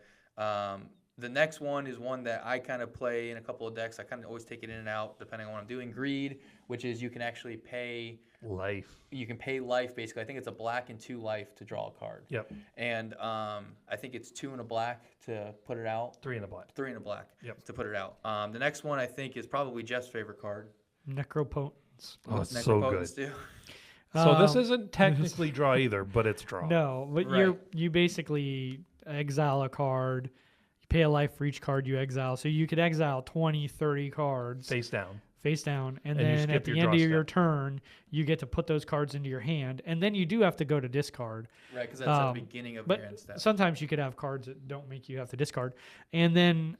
The next one is one that I kind of play in a couple of decks. I kind of always take it in and out depending on what I'm doing. Greed, which is you can actually pay Life. You can pay life basically. I think it's a black and 2 life to draw a card. Yep. And I think it's 2 and a black to put it out. 3 and a black. 3 and a black. Yep. To put it out. The next one I think is probably Jeff's favorite card. Necropotence. Oh, it's so good. Necropotence too. So this isn't technically draw either, but it's draw. No, but Right. you basically exile a card. You pay a life for each card you exile. So you could exile 20, 30 cards Face down. face down. And And you then skip at the your end draw of your step. turn, you get to put those cards into your hand. And then you do have to go to discard. Right, because that's at the beginning of your end But step. sometimes you could have cards that don't make you have to discard. And then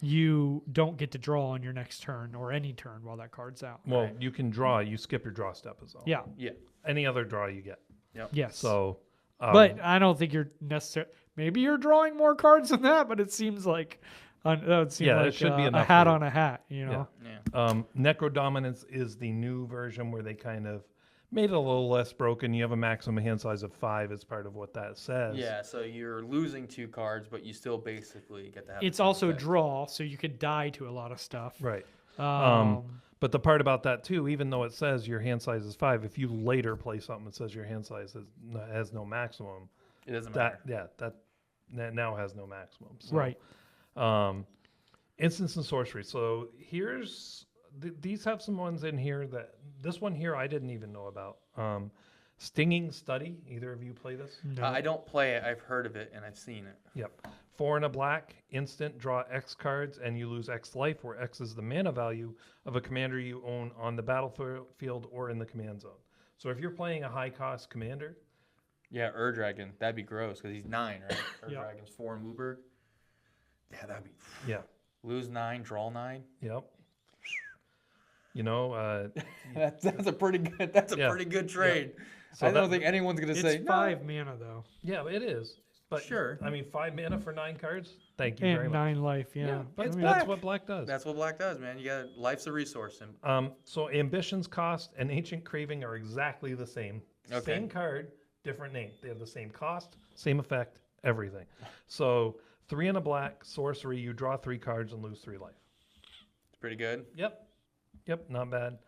you don't get to draw on your next turn or any turn while that card's out. Well, you can draw. You skip your draw step as well. Yeah. Yeah. Any other draw you get. Yes. So. But I don't think you're necessarily. Maybe you're drawing more cards than that, but it seems like that would seem Yeah, it like should be a enough hat for you. on a hat. You know. Yeah. Necrodominance is the new version where they kind of made it a little less broken. You have a maximum hand size of 5 as part of what that says. Yeah, so you're losing 2 cards, but you still basically get to have It's the same also effect. draw, so you could die to a lot of stuff. Right. Um, But the part about that too, even though it says your hand size is 5, if you later play something that says your hand size has no maximum, It doesn't matter. that now has no maximum. So, right. Instants and sorcery. So here's these have some ones in here that this one here I didn't even know about. Stinging Study. Either of you play this? No. I don't play it. I've heard of it and I've seen it. Yep. 4 and a black, instant, draw X cards, and you lose X life, where X is the mana value of a commander you own on the battlefield or in the command zone. So if you're playing a high-cost commander, Yeah, Dragon. That'd be gross because he's 9, right? Yeah. Dragon's 4 in Wooburg. Yeah, that'd be. yeah, Lose 9, draw 9. yep. You know, That's a pretty good. That's a Yeah. pretty good trade. So I don't that- think anyone's gonna It's say 5 mana though, yeah, it is. But Sure. I mean, 5 mana for 9 cards. Thank you very and much. 9 life. Yeah. But it's that's black. what black does. That's what black does, man. You got life's a resource. And So ambitions, cost, and ancient craving are exactly the same. Okay. Same card, different name. They have the same cost, same effect, everything. So 3 and a black, sorcery. You draw 3 cards and lose 3 life. it's pretty good. Yep, not bad.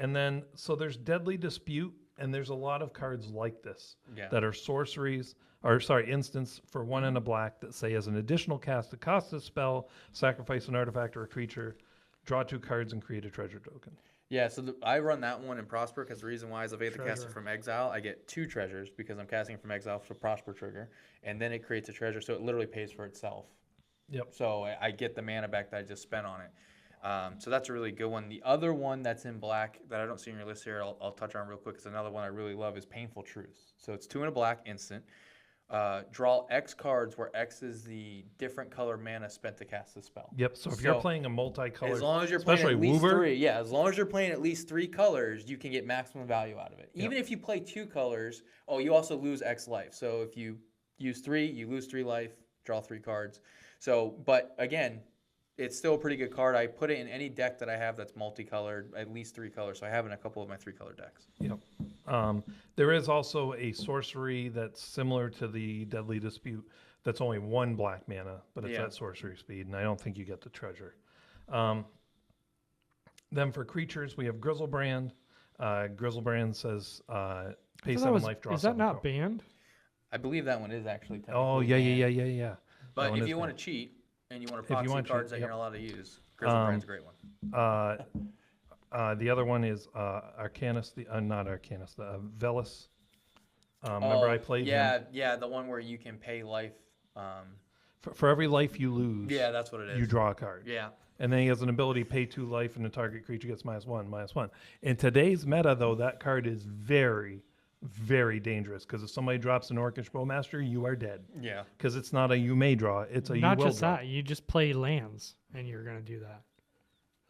And then so there's Deadly Dispute, and there's a lot of cards like this Yeah. that are sorceries, or sorry, instants for 1 and a black that say as an additional cast, it costs a spell, sacrifice an artifact or a creature, draw 2 cards and create a treasure token. Yeah, so I run that one in Prosper because the reason why is if I get to cast Treasure. it from exile, I get 2 treasures because I'm casting it from exile for Prosper trigger, and then it creates a treasure, so it literally pays for itself. Yep. So I get the mana back that I just spent on it. So that's a really good one. The other one that's in black that I don't see on your list here, I'll touch on real quick. It's another one I really love is Painful Truth. So it's 2 and a black instant. Draw X cards where X is the different color mana spent to cast the spell. Yep. So if you're So, playing a multicolored, As long as you're playing especially at least Wooburg, 3, yeah. As long as you're playing at least 3 colors, you can get maximum value out of it. Even if you play 2 colors, you also lose X life. So if you use 3, you lose 3 life, draw 3 cards. So, but again, it's still a pretty good card. I put it in any deck that I have that's multicolored, at least 3 colors. So I have it in a couple of my 3-color decks. Yep. There is also a sorcery that's similar to the Deadly Dispute that's only 1 black mana, but it's Yeah. at sorcery speed, and I don't think you get the treasure. Then for creatures, we have Grizzlebrand. Grizzlebrand says pay 7 life, draw Is that 7 not cards. banned? I believe that one is actually technically Oh, yeah. But That one if is you want banned. to cheat and you want If to you proxy wanna cheat, cards that you're yep. not allowed to use, Grizzlebrand's a great one. The other one is Arcanus, not Arcanus, the Velis. Remember I played him? Yeah, the one where you can pay life. For every life you lose, Yeah, that's what it is. you draw a card. Yeah. And then he has an ability pay 2 life, and the target creature gets -1/-1. In today's meta, though, that card is very, very dangerous because if somebody drops an Orcish Bowmaster, you are dead. Yeah. Because it's not a you may draw, it's a you Not will just draw. that. You just play lands, and you're gonna do that.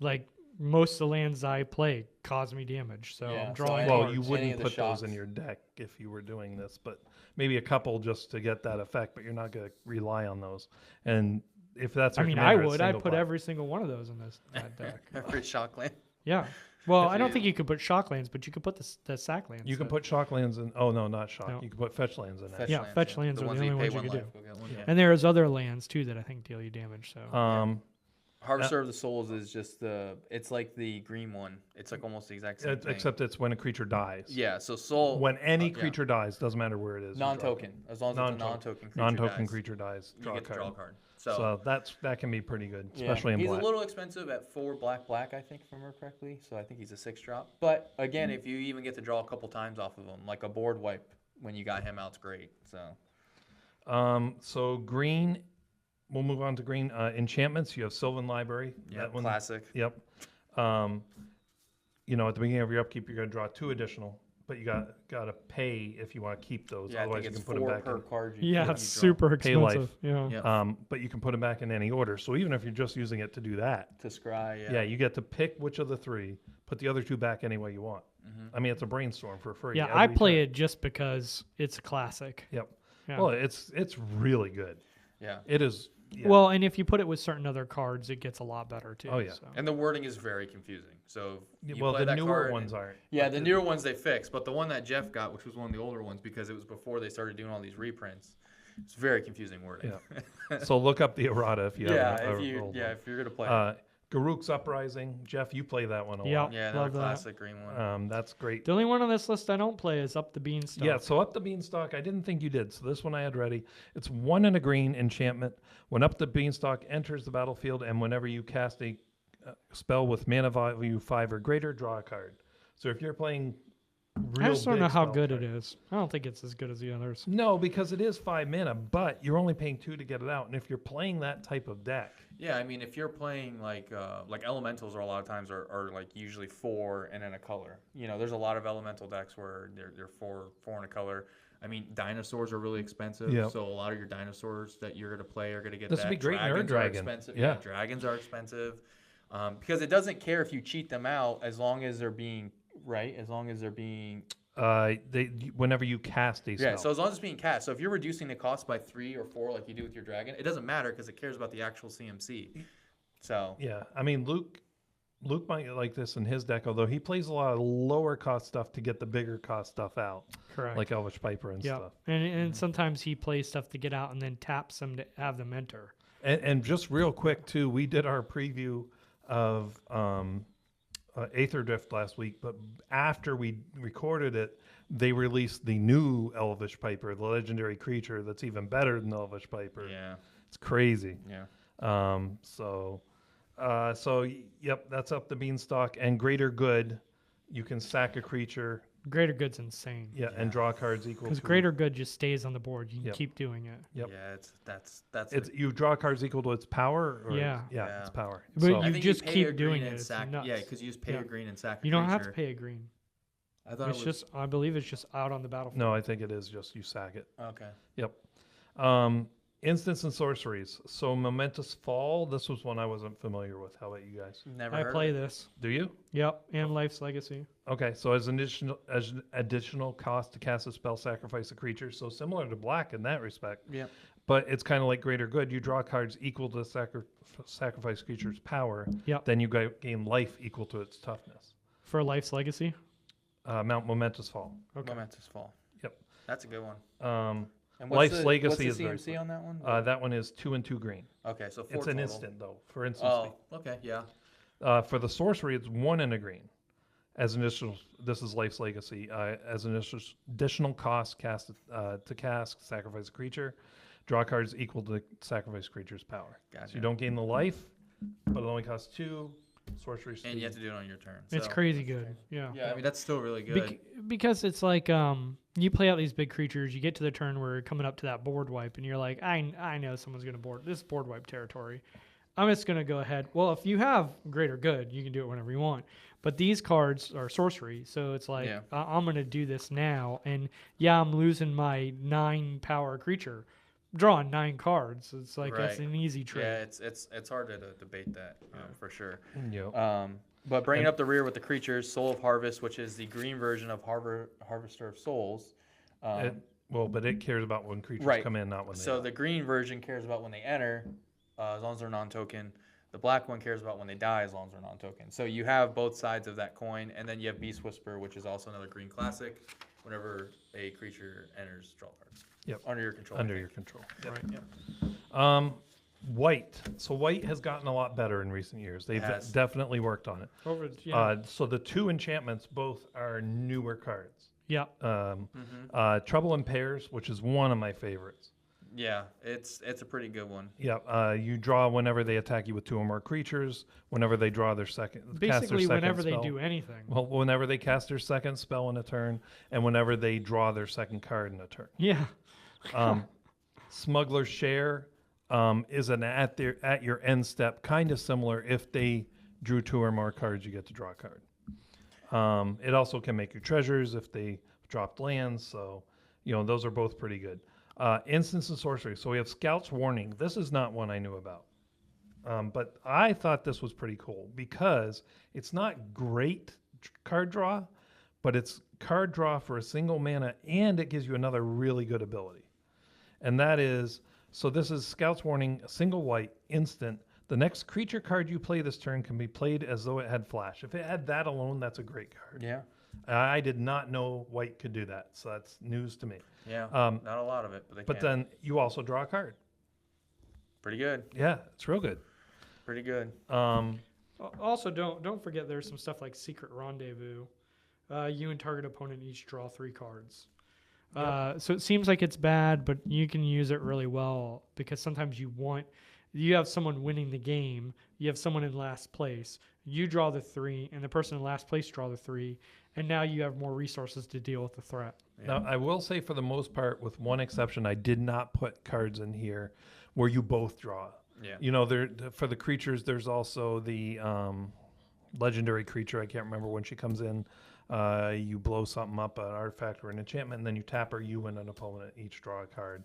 Like most of the lands I play cause me damage, so Yeah, I'm so drawing. any- Well, cards. you Any wouldn't of the put those in shots. your deck if you were doing this, but maybe a couple just to get that effect, but you're not going to rely on those. And if that's I your mean, I commander, it's would. I'd single put black. every single one of those in that deck. Every shock land. Yeah. Well, I don't think you could put shock lands, but you could put the sack lands. You can so- put shock lands in. Oh no, not shock. No. You can put fetch lands in. Fetch Yeah, lands, fetch lands are the ones only that ones pay you one could life, do. go get one. Yeah. And there's other lands too that I think deal you damage. So Harvester of the Souls is just it's like the green one. It's like almost the exact same thing. Except it's when a creature dies. Yeah, so soul. When any yeah. creature dies, doesn't matter where it is. you draw a Non-token, as long as it's a non-token creature Non-token dies, creature dies. you Draw a get to card. draw a card. So that can be pretty good, yeah. especially in he's black. a little expensive at 4 black, I think, if I remember correctly. So I think he's a 6-drop. But again, if you even get to draw a couple times off of him, like a board wipe when you got him out's great. So So green, we'll move on to green. Enchantments, you have Sylvan Library. yeah, That one, classic. Yep. You know, at the beginning of your upkeep, you're going to draw 2 additional, but you got to pay if you want to keep those. Yeah, I Otherwise, think you it's can put them 4 back per in. card. yeah, you it's draw. super Pay life. expensive. Yeah. Yeah. But you can put them back in any order. So even if you're just using it to do that, To scry, yeah, you get to pick which of the 3, put the other 2 back any way you want. I mean, it's a brainstorm for free. Yeah, I every play turn. it just because it's a classic. Yep. Yeah. Well, it's really good. Yeah. It is. Yeah. Well, and if you put it with certain other cards, it gets a lot better too. Oh, yeah. So. And the wording is very confusing. So if you well, play the that newer card, ones aren't. yeah, the newer ones they fixed, but the one that Jeff got, which was one of the older ones, because it was before they started doing all these reprints, it's very confusing wording. Yeah. So look up the errata if you Yeah, have if you old yeah one. if you're gonna play. It. Garuk's Uprising. Jeff, you play that one a Yeah. lot. Yeah, love another that. classic green one. That's great. The only one on this list I don't play is Up the Beanstalk. Yeah, so Up the Beanstalk, I didn't think you did. So this one I had ready. It's 1 and a green enchantment. When Up the Beanstalk enters the battlefield, and whenever you cast a spell with mana value 5 or greater, draw a card. So if you're playing real I just don't know big how spell good card- it is. I don't think it's as good as the others. No, because it is 5 mana, but you're only paying 2 to get it out. And if you're playing that type of deck, Yeah, I mean if you're playing like elementals are a lot of times are like usually 4 and then a color. You know, there's a lot of elemental decks where they're 4 and a color. I mean, dinosaurs are really expensive, Yeah. so a lot of your dinosaurs that you're gonna play are gonna get This that. would be great in Nerd Dragons are Dragon. expensive. Yeah. Dragons are expensive because it doesn't care if you cheat them out as long as they're being right, as long as they're being whenever you cast a spell. yeah. So as long as it's being cast, so if you're reducing the cost by 3 or 4 like you do with your dragon, it doesn't matter because it cares about the actual CMC. So Yeah, I mean Luke might like this in his deck, although he plays a lot of lower cost stuff to get the bigger cost stuff out, Correct. like Elvish Piper and yeah. stuff. And sometimes he plays stuff to get out and then taps them to have them enter. And just real quick too, we did our preview of Aether Drift last week, but after we recorded it, they released the new Elvish Piper, the legendary creature that's even better than Elvish Piper. yeah, It's crazy. yeah. So yep, that's Up the Beanstalk. And Greater Good, you can sack a creature, Greater Good's insane. and draw cards equal Because to Greater Good just stays on the board. You can Yep. keep doing it. Yep. Yeah, that's It's you draw cards equal to its power. Or Yeah. Yeah. its power. But So, I you think just pay keep a green doing and it. It's sack, nuts. yeah, because you just pay Yeah. a green and sack. You don't have to pay a green. I thought It's it was just, I believe it's just out on the battlefield. no, I think it is just you sack it. okay. Yep. Instants and sorceries. So Momentous Fall. This was one I wasn't familiar with. How about you guys? Never. I heard play of it. this. Do you? Yep. And Life's Legacy. Okay, so as an additional cost to cast a spell, sacrifice a creature. So similar to black in that respect. Yep. But it's kind of like Greater Good. You draw cards equal to sacrifice creature's power. Yep. Then you gain life equal to its toughness. For Life's Legacy. Mount Momentous Fall. Okay. Momentous Fall. Yep. That's a good one. Life's And what's the Legacy is very CMC on that one? That one is 2 and 2 green. Okay, so 4 It's an total. instant though. For instance, Oh, okay, yeah. for the sorcery, it's 1 and a green. As an additional, this is Life's Legacy. As an additional cost, to cast, sacrifice a creature, draw cards equal to the sacrifice creature's power. So Gotcha. you don't gain the life, but it only costs 2. Sorcery. And you have to do it on your turn. It's so- crazy good. Yeah. Yeah, I mean that's still really good. Because it's like you play out these big creatures, you get to the turn where you're coming up to that board wipe, and you're like, I know someone's gonna board this board wipe territory. I'm just gonna go ahead. Well, if you have Greater Good, you can do it whenever you want. But these cards are sorcery, so it's like Yeah. I'm gonna do this now, and yeah, I'm losing my 9 power creature, drawing 9 cards. It's like that's Right. an easy trade. Yeah, it's hard to debate that for sure. Yep. But bringing up the rear with the creatures, Soul of Harvest, which is the green version of Harvester of Souls. But it cares about when creatures Right. come in, not when they So die. the green version cares about when they enter, as long as they're non-token. The black one cares about when they die as long as they're non-token. So you have both sides of that coin, and then you have Beast Whisper, which is also another green classic. Whenever a creature enters, draw cards. Yep. Under your control. I Under think. your control. Right. Yep. White. So white has gotten a lot better in recent years. They've Has. definitely worked on it. Yeah. So the 2 enchantments both are newer cards. Yeah. Trouble in Pairs, which is one of my favorites. Yeah, it's a pretty good one. Yeah, you draw whenever they attack you with 2 or more creatures. Whenever they draw their second, cast their Basically, second whenever spell. they do anything. Well, whenever they cast their second spell in a turn, and whenever they draw their second card in a turn. Yeah. Smuggler's Share is an at your end step, kind of similar. If they drew 2 or more cards, you get to draw a card. It also can make your treasures if they dropped lands. So, those are both pretty good. Instants and sorcery. So we have Scout's Warning. This is not one I knew about. But I thought this was pretty cool because it's not great card draw, but it's card draw for a single mana, and it gives you another really good ability. And that is, so this is Scout's Warning, a single white, instant. The next creature card you play this turn can be played as though it had flash. If it had that alone, that's a great card. Yeah. I did not know white could do that, so that's news to me. Yeah. Not a lot of it, but they But can. then you also draw a card. Pretty good. Yeah, it's real good. Pretty good. Also, don't forget there's some stuff like Secret Rendezvous. You and target opponent each draw 3 cards. So it seems like it's bad, but you can use it really well because sometimes you have someone winning the game, you have someone in last place, you draw the 3, and the person in last place draw the 3, and now you have more resources to deal with the threat. Now, I will say for the most part, with one exception, I did not put cards in here where you both draw. Yeah. There for the creatures, there's also the legendary creature. I can't remember when she comes in. You blow something up, an artifact or an enchantment, and then you tap her. You and an opponent each draw a card.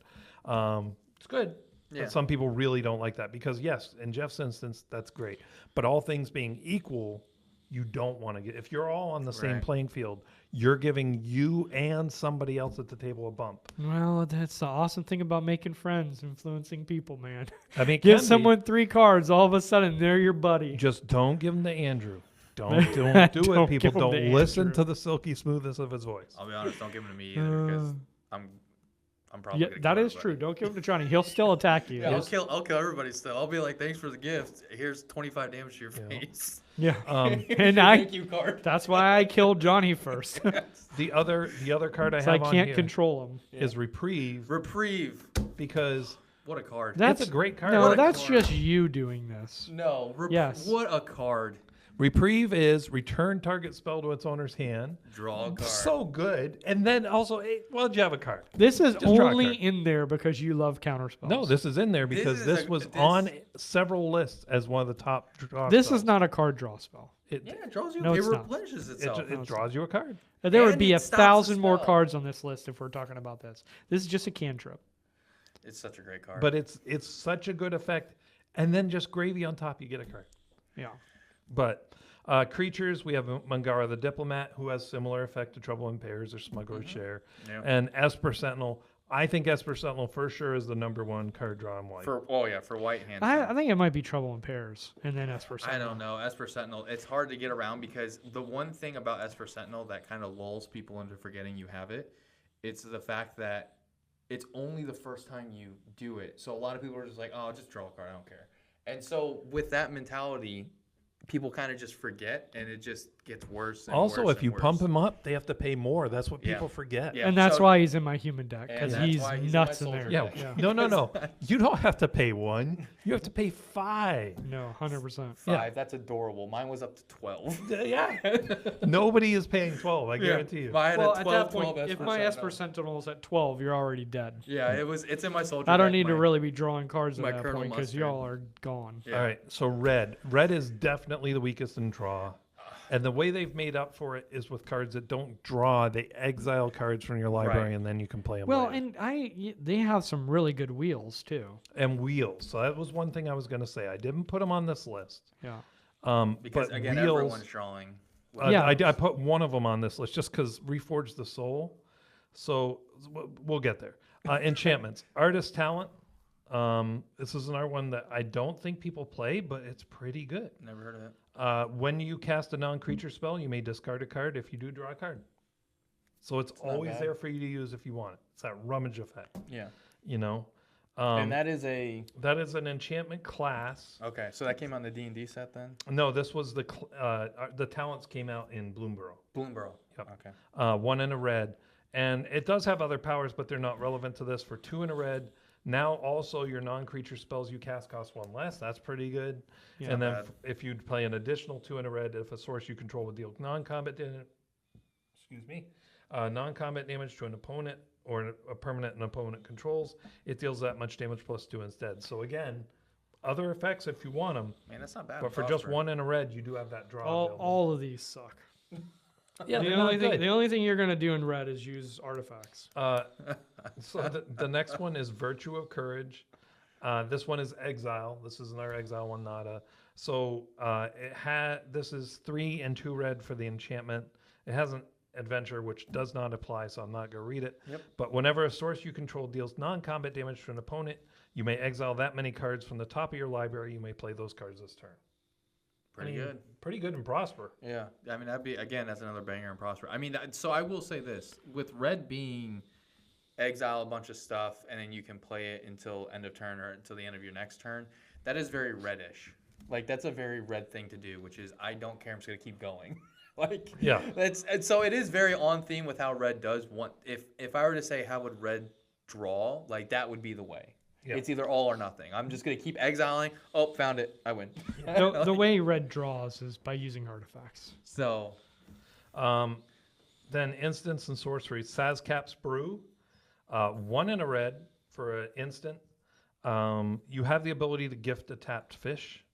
It's good. Yeah. But some people really don't like that because, yes, in Jeff's instance, that's great. But all things being equal, you don't want to get. If you're all on the same Right. playing field, you're giving you and somebody else at the table a bump. Well, that's the awesome thing about making friends, influencing people, man. I mean, it Give can be. someone 3 cards, all of a sudden they're your buddy. Just don't give them to Andrew. Don't do Don't it, people. give 'em Don't to listen Andrew. to the silky smoothness of his voice. I'll be honest. Don't give them to me either because I'm probably. Yeah, gonna that kill is true. everybody. Don't give him to Johnny. He'll still attack you. Yeah, He'll- I'll kill everybody still. I'll be like, thanks for the gift. Here's 25 damage to your face. yeah. Um, And Thank you card. that's why I killed Johnny first. the other card I So I have on can't here control him. is Reprieve Reprieve. because What a card. that's a great card. No, What a that's card. just you doing this. No. Yes. What a card. Reprieve is return target spell to its owner's hand. Draw a card. So good. And then also, well, you have a card. This is Just draw a only card. in there because you love counterspells. No, this is in there because is this a- was this- on several lists as one of the top draw This spells. is not a card draw spell. It, Yeah, it draws you. No, it it's not. replenishes it, itself. it draws you a card. There would And be it 1,000 stops the more spell. cards on this list if we're talking about this. This is just a cantrip. It's such a great card. But it's such a good effect. And then just gravy on top, you get a card. Yeah. But creatures, we have Mangara the Diplomat, who has similar effect to Trouble in Pairs or Smuggler's Share. Yeah. And Esper Sentinel. I think Esper Sentinel for sure is the number 1 card draw in white. for white hands. I think it might be Trouble in Pairs and then Esper I Sentinel. don't know. Esper Sentinel, it's hard to get around because the one thing about Esper Sentinel that kind of lulls people into forgetting you have it, it's the fact that it's only the first time you do it. So a lot of people are just like, oh, just draw a card, I don't care. And so with that mentality, people kind of just forget, and it just gets worse. And Also, worse if you and pump worse. him up, they have to pay more. That's what Yeah. people forget. Yeah. And that's so- why he's in my human deck And because that's he's why he's in nuts my in there. soldier Yeah. deck. No. You don't have to pay 1. You have to pay 5. No, 100%. 5, that's adorable. Mine was up to 12. Yeah. Nobody is paying 12, I guarantee you. I had Well, a at 12, that point, 12 if Esper my Sentinel. Esper Sentinel is at 12, you're already dead. Yeah, it's in my soldier I don't deck, need to my- really be drawing cards at my that Colonel point because Mustard. y'all are gone. Yeah. All right, so red. Red is definitely the weakest in draw. And the way they've made up for it is with cards that don't draw. They exile cards from your library, Right. and then you can play them Well, later. and they have some really good wheels too. And wheels. So that was one thing I was going to say. I didn't put them on this list. Yeah. Because but again, wheels, everyone's drawing. Yeah. I put one of them on this list just because Reforge the Soul. So we'll get there. Enchantments. Artist Talent. This is another one that I don't think people play, but it's pretty good. Never heard of it. When you cast a non-creature spell, you may discard a card. If you do, draw a card. So it's not always bad. there for you to use if you want it. It's that rummage effect, Yeah. you know. And that is a That is an enchantment class. okay. So that came on the D&D set then. No, this was the talents came out in Bloomborough. Bloomborough. Yep. Okay. 1 and a red, and it does have other powers, but they're not relevant to this. For 2 and a red. Now also your non-creature spells you cast cost 1 less. That's pretty good. Yeah. And then Not bad. if you play an additional 2 and a red, if a source you control would deal non-combat non-combat damage to an opponent or a permanent an opponent controls, it deals that much damage plus 2 instead. So again, other effects if you want them, Man, that's not bad. but for just 1 and a red, you do have that draw. available. All of these suck. Yeah, the they're only not good. the only thing you're gonna do in red is use artifacts. So the next one is Virtue of Courage. This one is Exile. This is another Exile one, nada. So this is 3 and 2 red for the enchantment. It has an adventure which does not apply, so I'm not going to read it. Yep. But whenever a source you control deals non-combat damage to an opponent, you may exile that many cards from the top of your library. You may play those cards this turn. Pretty good. Pretty good and Prosper. Yeah, I mean that'd be again. That's another banger and Prosper. I mean, so I will say this: with red being exile a bunch of stuff, and then you can play it until end of turn or until the end of your next turn. That is very reddish. Like that's a very red thing to do, which is I don't care. I'm just gonna keep going. Like Yeah. and so it is very on theme with how red does want. If I were to say how would red draw, like that would be the way. Yeah. It's either all or nothing. I'm just gonna keep exiling. Oh, found it. I win. The way red draws is by using artifacts. So Then instants and sorcery. Sazcap's Brew. 1 and a red for an instant. You have the ability to gift a tapped fish.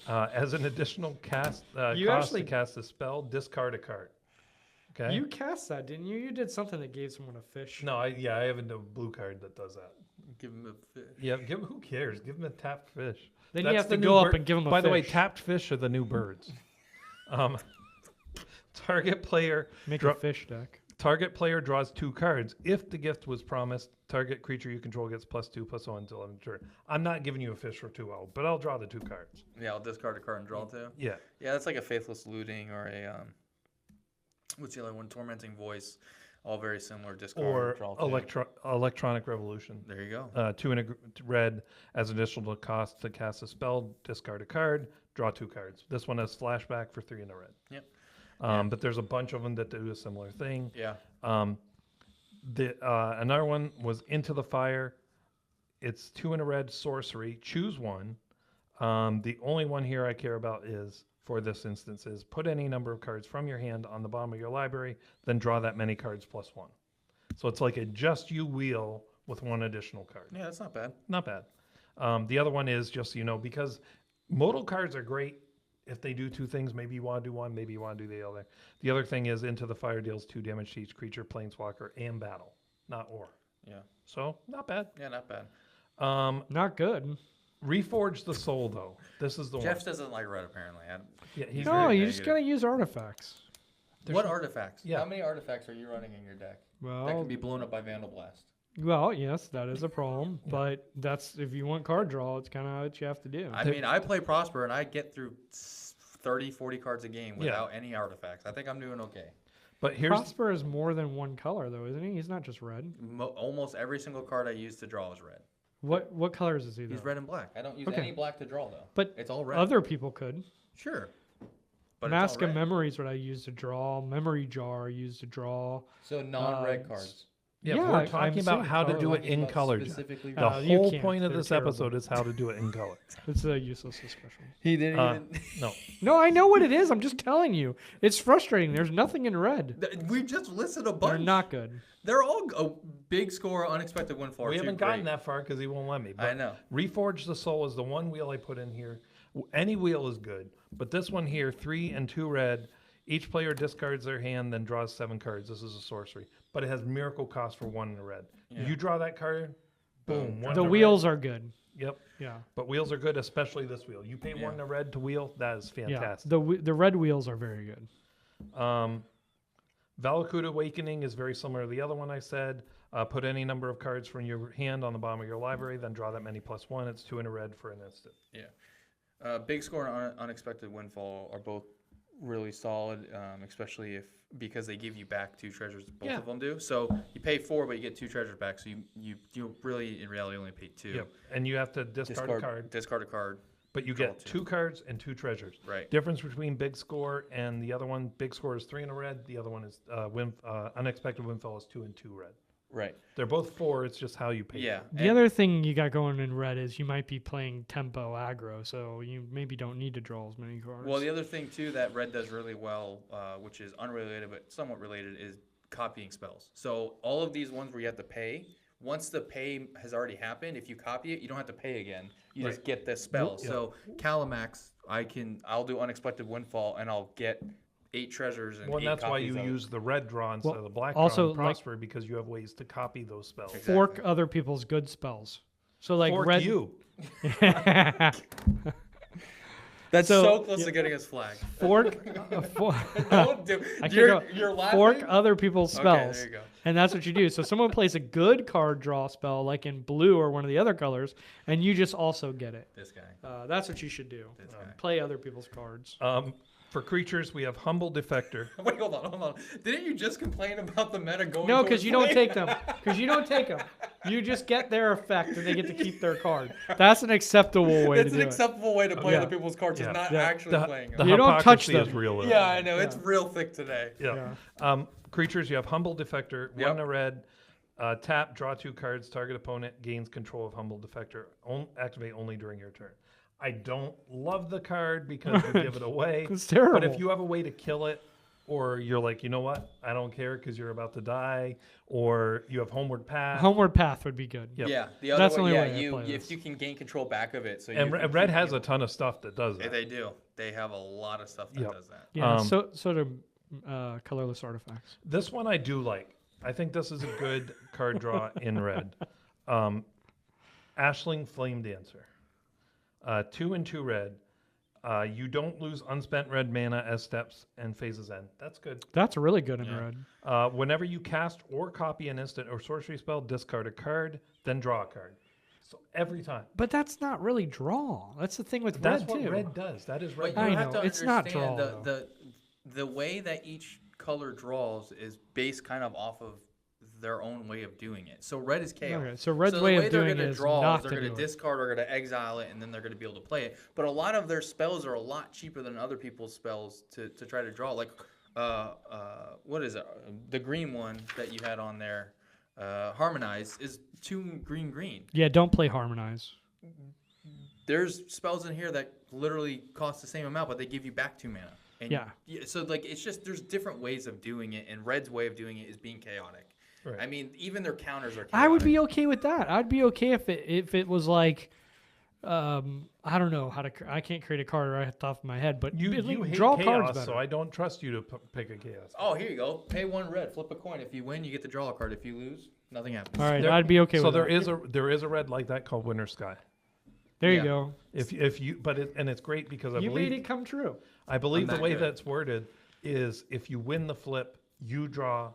As an additional cost actually- to cast a spell, discard a card. Okay. You cast that, didn't you? You did something that gave someone a fish. No, I have a blue card that does that. give him a fish. Yeah, who cares? Give him a tapped fish. Then That's you have the to new go up bird- and give him a By the way, fish. tapped fish are the new birds. Target player Make a fish deck. Target player draws 2 cards. If the gift was promised, target creature you control gets +2/+1 until end of turn. I'm not giving you a fish for 2/0, but I'll draw the 2 cards. Yeah, I'll discard a card and draw 2. Yeah. Yeah, that's like a Faithless Looting or a what's the other one? Tormenting Voice. All very similar. Discard, Or draw 2. Electronic Revolution. There you go. 2 and a red as additional cost to cast a spell, discard a card, draw 2 cards. This one has flashback for 3 and a red. Yep. But there's a bunch of them that do a similar thing. Yeah. Another one was Into the Fire. It's 2 and a red sorcery. Choose one. The only one here I care about is, for this instance, is put any number of cards from your hand on the bottom of your library, then draw that many cards +1. So it's like a just you wheel with 1 additional card. Yeah, that's not bad. Not bad. The other one is just so you know, because modal cards are great if they do 2 things. Maybe you want to do one, maybe you want to do the other. The other thing is Into the Fire deals 2 damage to each creature, planeswalker, and battle, not or. Yeah. So not bad. Yeah, not bad. Not good. Reforge the Soul, though. This is the Jeff one. doesn't like red apparently. Yeah, he's No, very you just negative. gotta use artifacts. What artifacts? Yeah. How many artifacts are you running in your deck that Well, can be blown up by Vandal Blast? yes, that is a problem. But that's if you want card draw, it's kind of what you have to do. I mean, I play Prosper and I get through 30, 40 cards a game without any artifacts. I think I'm doing okay. But here's Prosper is more than one color, though, isn't he? He's not just red. Almost every single card I use to draw is red. What colors is he? He's though? red and black. I don't use Okay. any black to draw though. But it's all red. Other people could. Sure. But Mask it's all of red. Memory is what I use to draw. Memory Jar I use to draw. So non-red Uh, cards. yeah, yeah, we're I'm talking about saying how to color. do it Talking in about color. Jeff. Specifically The you whole can't. point of They're this terrible. episode is how to do it in color. It's a useless discussion. He didn't No. No, I know what it is. I'm just telling you. It's frustrating. There's nothing in red. We just listed a They're bunch. not good. They're all a big score, unexpected win for. We haven't gotten that far because he won't let me. But I know. Reforge the Soul is the one wheel I put in here. Any wheel is good, but this one here, 3 and 2 red. Each player discards their hand, then draws 7 cards. This is a sorcery, but it has miracle cost for 1 in a red. Yeah. You draw that card, boom. one The in a wheels are good. Red. Yep. Yeah. But wheels are good, especially this wheel. You pay 1 in a red to wheel. That is Yeah. fantastic. The red wheels are very good. Valakut Awakening is very similar to the other one I said. Put any number of cards from your hand on the bottom of your library, then draw that many +1. It's 2 in a red for an instant. Yeah. Big Score and Unexpected Windfall are both really solid, especially because they give you back 2 treasures. Both of them do. So you pay 4, but you get 2 treasures back. So you really in reality only pay 2. Yep. And you have to discard a card. Discard a card. But you get 2 cards and 2 treasures. Right. Difference between Big Score and the other one. Big Score is 3 in a red. The other one is Unexpected Windfall is 2 and 2 red. Right. They're both 4. It's just how you pay. Yeah. The other thing you got going in red is you might be playing tempo aggro, so you maybe don't need to draw as many cards. Well, the other thing too that red does really well, which is unrelated but somewhat related, is copying spells. So all of these ones where you have to pay, once the pay has already happened, if you copy it, you don't have to pay again. You just get the spell. Yep. So Calamax, I'll do Unexpected Windfall and I'll get 8 treasures and Well, 8 and that's why copies you of use the red draw instead of the black also, draw and Prosper because you have ways to copy those spells. Exactly. fork other people's good spells. So like Fork red. you. That's So- so close to getting us flagged. fork. Don't do. I can't You're, go. you're laughing. Fork other people's Okay, spells. there you go. And that's what you do. So someone plays a good card draw spell, like in blue or one of the other colors, and you just also get it. This guy. That's what you should do. This guy. Play other people's cards. For creatures, we have Humble Defector. Wait, hold on. Didn't you just complain about the meta going? No, because towards you don't flame? take them. Because you don't take them. You just get their effect, and they get to keep their card. That's an acceptable way That's to an do it. acceptable way to play Yeah. other people's cards. Yeah. Is not Yeah. actually The, playing the them. You don't touch hypocrisy is them. real. Yeah, I know. It's real thick today. Yeah. Yeah. Creatures, you have Humble Defector, 1 Yep. in a red. Tap, draw 2 cards. Target opponent gains control of Humble Defector. Activate only during your turn. I don't love the card because you give it away. It's terrible. But if you have a way to kill it, or you're like, you know what, I don't care because you're about to die, or you have Homeward Path. Homeward Path would be good. Yep. Yeah, the other That's the way, only yeah, way I play if this. you can gain control back of it, so And you can Red keep has a people- ton of stuff that does Yeah, that. they do. They have a lot of stuff that Yep. does that. Yeah. Um, Sort of colorless artifacts. This one I do like. I think this is a good card draw in red. Ashling Flame Dancer. 2 and 2 red. You don't lose unspent red mana as steps and phases end. That's good. That's really good in Yeah. red. Whenever you cast or copy an instant or sorcery spell, discard a card, then draw a card. So every time. But that's not really draw. That's the thing with That's red what too. red does. That is But red. you I have know, to it's not understand draw, the way that each color draws is based kind of off of their own way of doing it. So red is chaos. Okay, so red's the way of they're doing gonna is draw not they're to going to do it. discard or going to exile it, and then they're going to be able to play it. But a lot of their spells are a lot cheaper than other people's spells to try to draw. Like, what is it? The green one that you had on there, Harmonize, is 2 green. Yeah, don't play Harmonize. There's spells in here that literally cost the same amount, but they give you back 2 mana. And Yeah. So like it's just there's different ways of doing it, and Red's way of doing it is being chaotic. Right. I mean, even their counters are chaotic. I would be okay with that. I'd be okay if it was like, I don't know how to. I can't create a card right off the top of my head, but You hate draw chaos, cards better. so I don't trust you to pick a chaos. Oh, here you go. Pay 1 red. Flip a coin. If you win, you get to draw a card. If you lose, nothing happens. All right, There- I'd be okay So with there that. is a red like that called Winter Sky. There Yeah. you go. If you and it's great because You made it come true. I believe the that way good. that's worded is if you win the flip, you draw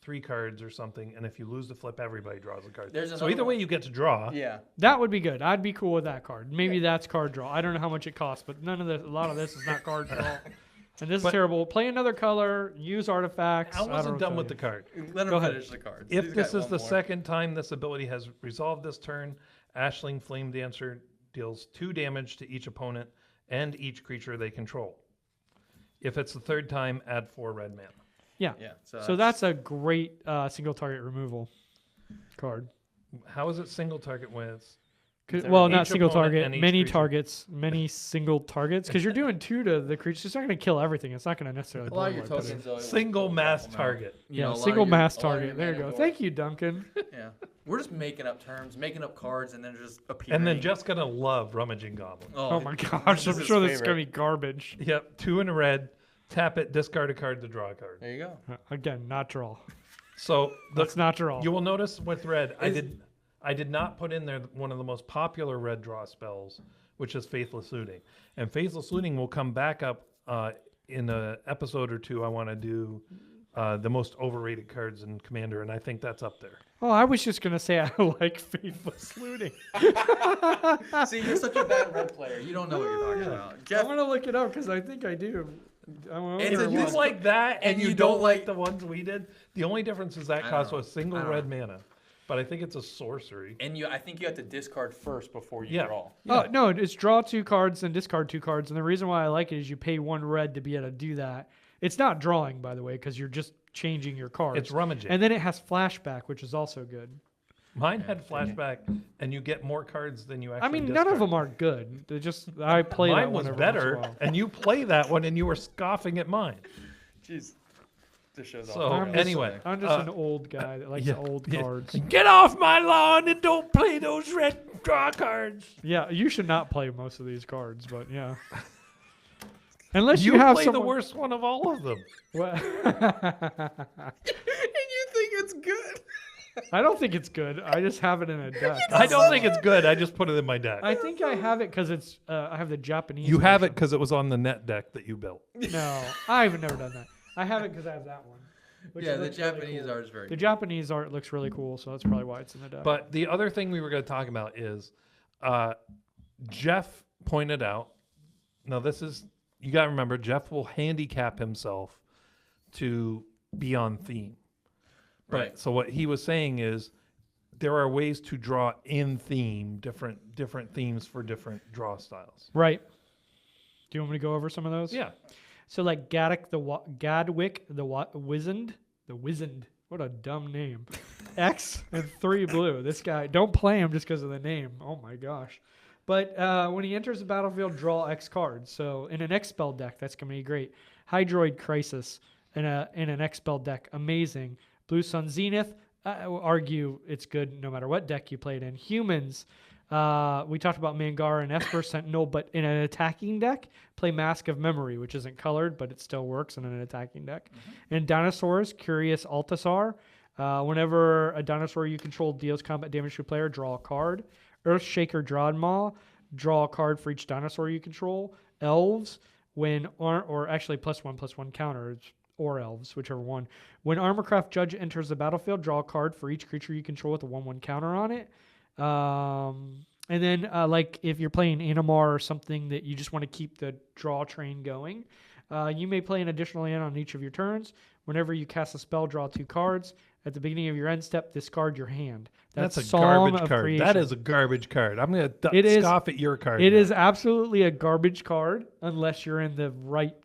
3 cards or something, and if you lose the flip, everybody draws a card. There's So another either way, one. you get to draw. Yeah. That would be good. I'd be cool with that card. Maybe that's card draw. I don't know how much it costs, but a lot of this is not card draw. And this is But- terrible. Play another color. Use artifacts. I wasn't don't done with tell the card. Let Go him ahead. finish the cards. If He's this got is the one more. second time this ability has resolved this turn, Ashling Flame Dancer deals 2 damage to each opponent and each creature they control. If it's the third time, add 4 red mana. Yeah. Yeah. So that's a great single target removal card. How is it single target when it's Well, Each not single opponent target, and each many creature. targets, many single targets. Because you're doing 2 to the creature. It's not going to kill everything. It's not going to necessarily. a lot of blow your away, but tokens. though, it single will mass cancel them out. target? You know, a Yeah, lot of single your- mass a lot of target. your There you mana go. will- Thank you, Duncan. Yeah. We're just making up terms, making up cards, and then just appearing. And then just gonna love Rummaging Goblin. Oh my this gosh, I'm his sure this is favorite. going to be garbage. Yep, 2 in a red. Tap it, discard a card to draw a card. There you go. Again, not draw. So That's not draw. you will notice with red, I did not put in there one of the most popular red draw spells, which is Faithless Looting. And Faithless Looting will come back up in an episode or two. I want to do the most overrated cards in Commander, and I think that's up there. Oh, I was just gonna say I like Faithless Looting. See, you're such a bad red player. You don't know what you're talking about. Jeff, I'm gonna look it up because I think I do. It's a You Disc- like that, and and you you don't don't like like- the ones we did. The only difference is that costs know. a single I don't red mana, but I think it's a sorcery. and I think you have to discard first before you Yeah. draw. Oh no, it's draw 2 cards and discard 2 cards, and the reason why I like it is you pay 1 red to be able to do that. It's not drawing, by the way, because you're just changing your cards. It's rummaging. And then it has flashback, which is also good. Mine had flashback, and you get more cards than you actually. I mean, none of them aren't good. They just I play that Mine one was every once in a better, while. and you play that one, and you were scoffing at mine. Jeez, this shows So off. I'm just- anyway, I'm just an old guy that likes old cards. Get off my lawn and don't play those red draw cards. Yeah, you should not play most of these cards, but yeah. Unless you, You have play someone... the worst one of all of them. What? And you think it's good? I don't think it's good. I just have it in a deck. I don't think it's good. I just put it in my deck. I think I have it because it's. I have the Japanese. You have it version. because it was on the net deck that you built. No, I've never done that. I have it because I have that one. which Yeah, the looks really Japanese cool. art is very The cool. Japanese art looks really cool, so that's probably why it's in the deck. But the other thing we were going to talk about is Jeff pointed out. Now, this is, you got to remember, Jeff will handicap himself to be on theme. Right. So what he was saying is there are ways to draw in theme, different themes for different draw styles. right. Do you want me to go over some of those? Yeah. So like Gadwick the Wizened. What a dumb name. X and 3 blue. This guy, don't play him just because of the name. Oh my gosh. But when he enters the battlefield, draw X cards. So in an X spell deck, that's going to be great. Hydroid Crisis in an X spell deck, amazing. Blue Sun Zenith, I will argue it's good no matter what deck you played in. Humans, we talked about Mangara and Esper Sentinel, but in an attacking deck, play Mask of Memory, which isn't colored, but it still works in an attacking deck. And Dinosaurs, Curious Altasar. Whenever a dinosaur you control deals combat damage to a player, draw a card. Earthshaker Drodmaw, draw a card for each dinosaur you control. Elves, or actually +1/+1 counters, or elves, whichever one. When Armorcraft Judge enters the battlefield, draw a card for each creature you control with a 1/1 counter on it. And then, like, if you're playing Animar or something that you just want to keep the draw train going, you may play an additional land on each of your turns. Whenever you cast a spell, draw 2 cards. At the beginning of your end step, discard your hand. That's a Song garbage of card. Creation. That is a garbage card. I'm going It to is- scoff at your card. It now. is absolutely a garbage card unless you're in the right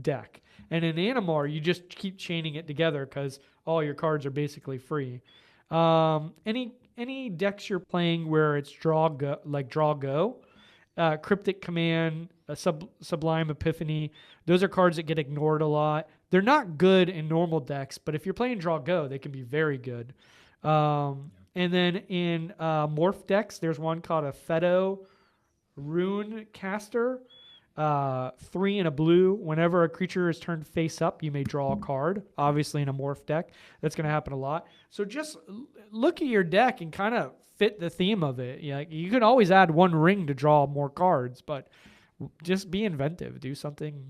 deck. And in Animar, you just keep chaining it together because all your cards are basically free. Any decks you're playing where it's draw go, Cryptic Command, Sublime Epiphany, those are cards that get ignored a lot. They're not good in normal decks, but if you're playing draw go, they can be very good. And then in morph decks, there's one called a Fedo Rune Caster. 3 and a blue. Whenever a creature is turned face up, you may draw a card. Obviously, in a morph deck, that's going to happen a lot. So just look at your deck and kind of fit the theme of it. Yeah, you can always add 1 ring to draw more cards, but just be inventive. Do something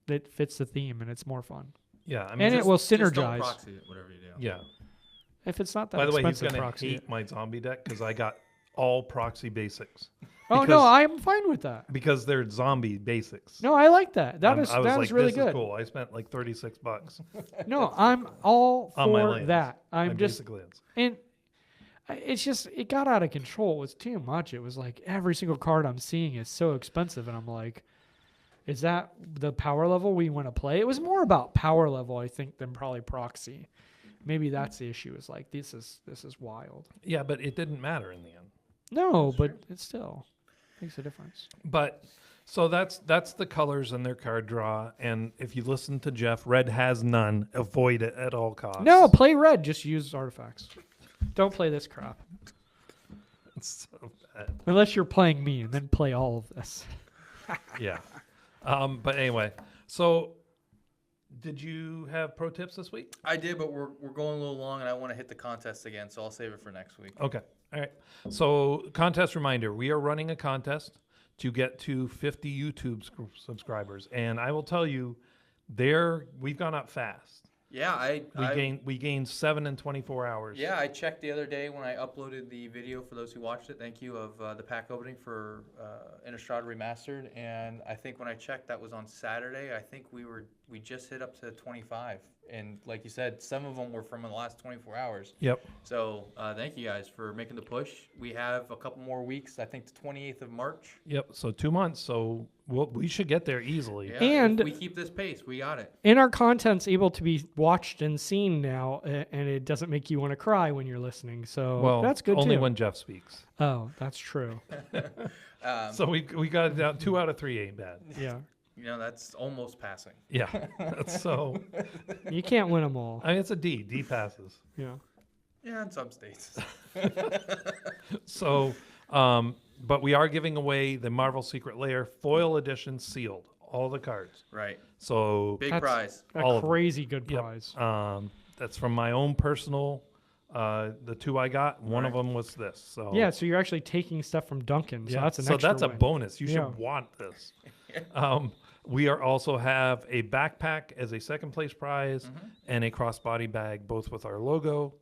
that fits the theme, and it's more fun. Yeah. I mean, And it will Just don't synergize. proxy it, whatever you do. yeah. If it's not that By the way, he's expensive, going to proxy hate it. my zombie deck because I got all proxy basics. Oh no, because- I'm fine with that. Because they're zombie basics. No, I like that. I was That like, is really this good. is cool. I spent like $36 No, I'm all on my for lands. that. My I'm just basic lands. And it's just, it got out of control. It was too much. It was like every single card I'm seeing is so expensive. And I'm like, is that the power level we want to play? It was more about power level, I think, than probably proxy. Maybe that's the issue. Is like, this is wild. Yeah, but it didn't matter in the end. No, but it still makes a difference. But so that's the colors in their card draw. And if you listen to Jeff, red has none. Avoid it at all costs. No, play red. Just use artifacts. Don't play this crap. It's so bad. Unless you're playing me, and then play all of this. Yeah. But anyway, so did you have pro tips this week? I did, but we're going a little long, and I want to hit the contest again, so I'll save it for next week. Okay. All right. So contest reminder, we are running a contest to get to 50 YouTube subscribers. And I will tell you, we've gone up fast. Yeah, We gained 7 in 24 hours. Yeah, I checked the other day when I uploaded the video for those who watched it. Thank you of the pack opening for Innistrad Remastered, and I think when I checked, that was on Saturday. I think we just hit up to 25, and like you said, some of them were from the last 24 hours. Yep. So thank you guys for making the push. We have a couple more weeks. I think the 28th of March. Yep. So 2 months. So we should get there easily. Yeah, And if we keep this pace, we got it. And our content's able to be watched and seen now, and it doesn't make you want to cry when you're listening. So Well, that's good only too. when Jeff speaks. Oh, that's true. So we got it down. 2 out of 3 ain't bad. Yeah. That's almost passing. Yeah. That's so. You can't win them all. I mean, it's a D. D passes. Yeah. Yeah, in some states. So, but we are giving away the Marvel Secret Lair foil edition sealed, all the cards. Right. So Big That's prize. All A of them. crazy good Yep. prize. That's from my own personal. The 2 I got, one of Right. them was this. So Yeah, so you're actually taking stuff from Duncan. So yeah. that's an so extra that's a win. bonus. You Yeah. should want this. We are also have a backpack as a second place prize and a crossbody bag, both with our logo.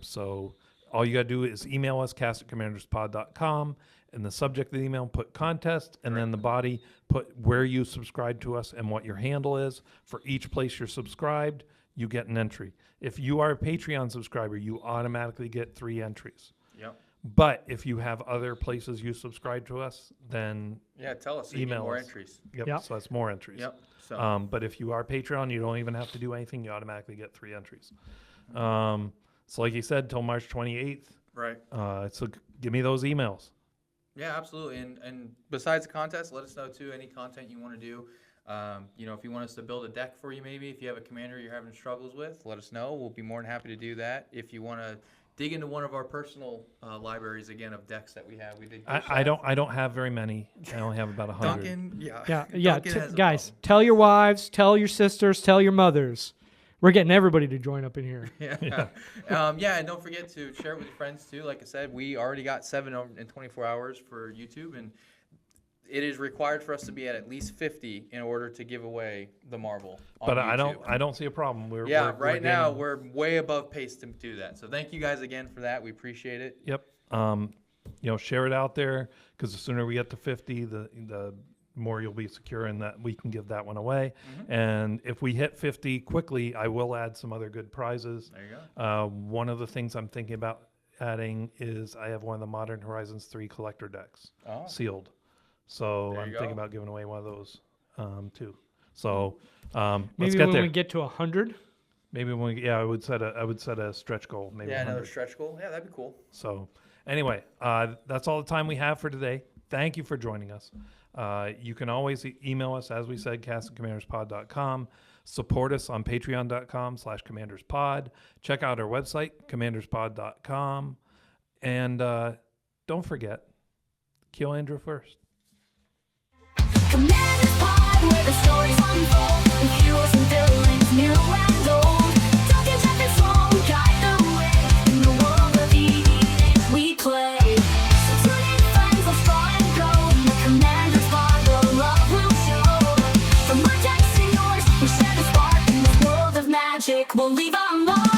So all you got to do is email us, cast@commanderspod.com. In the subject of the email, put contest, and then the body, put where you subscribe to us and what your handle is. For each place you're subscribed, you get an entry. If you are a Patreon subscriber, you automatically get 3 entries. Yep. But if you have other places you subscribe to us, then Yeah, tell us. So you Email get more us. entries. Yep. so that's more entries. Yep. So But if you are Patreon, you don't even have to do anything. You automatically get 3 entries. So like you said, till March 28th. right. So give me those emails. Yeah, absolutely. And besides the contest, let us know too any content you want to do. If you want us to build a deck for you, maybe if you have a commander you're having struggles with, let us know. We'll be more than happy to do that. If you want to dig into one of our personal libraries again of decks that we have, we did. I don't have very many. I only have about 100. Duncan, yeah, Yeah. Duncan has a Guys, problem. tell your wives, tell your sisters, tell your mothers. We're getting everybody to join up in here. Yeah. And don't forget to share it with your friends too. Like I said, we already got 7 in 24 hours for YouTube, and it is required for us to be at least 50 in order to give away the Marvel. On But YouTube. I don't see a problem. We're Right now gaining- we're way above pace to do that. So thank you guys again for that. We appreciate it. Yep. Share it out there, because the sooner we get to 50, the more you'll be secure in that we can give that one away. And if we hit 50 quickly, I will add some other good prizes. There you go. One of the things I'm thinking about adding is I have one of the Modern Horizons 3 collector decks Oh. sealed. So There I'm you thinking go. about giving away one of those too. So Maybe let's get when there. we get to 100. Maybe when we, I would set a stretch goal. Maybe Yeah, 100. another stretch goal. Yeah, that'd be cool. So anyway, that's all the time we have for today. Thank you for joining us. You can always email us, as we said, cast@commanderspod.com. Support us on patreon.com/commanderspod. Check out our website, commanderspod.com. And don't forget, kill Andrew first. Commander's Pod, where the stories unfold, with heroes and villains new and old. Duncan, Jeff, and Sloan guide the way in the world of EDH we play. So tune in, friends, let's fly and go. In the Commander's Pod, the love will show. From our decks to yours, we share the spark in this world of magic. We'll leave our mark.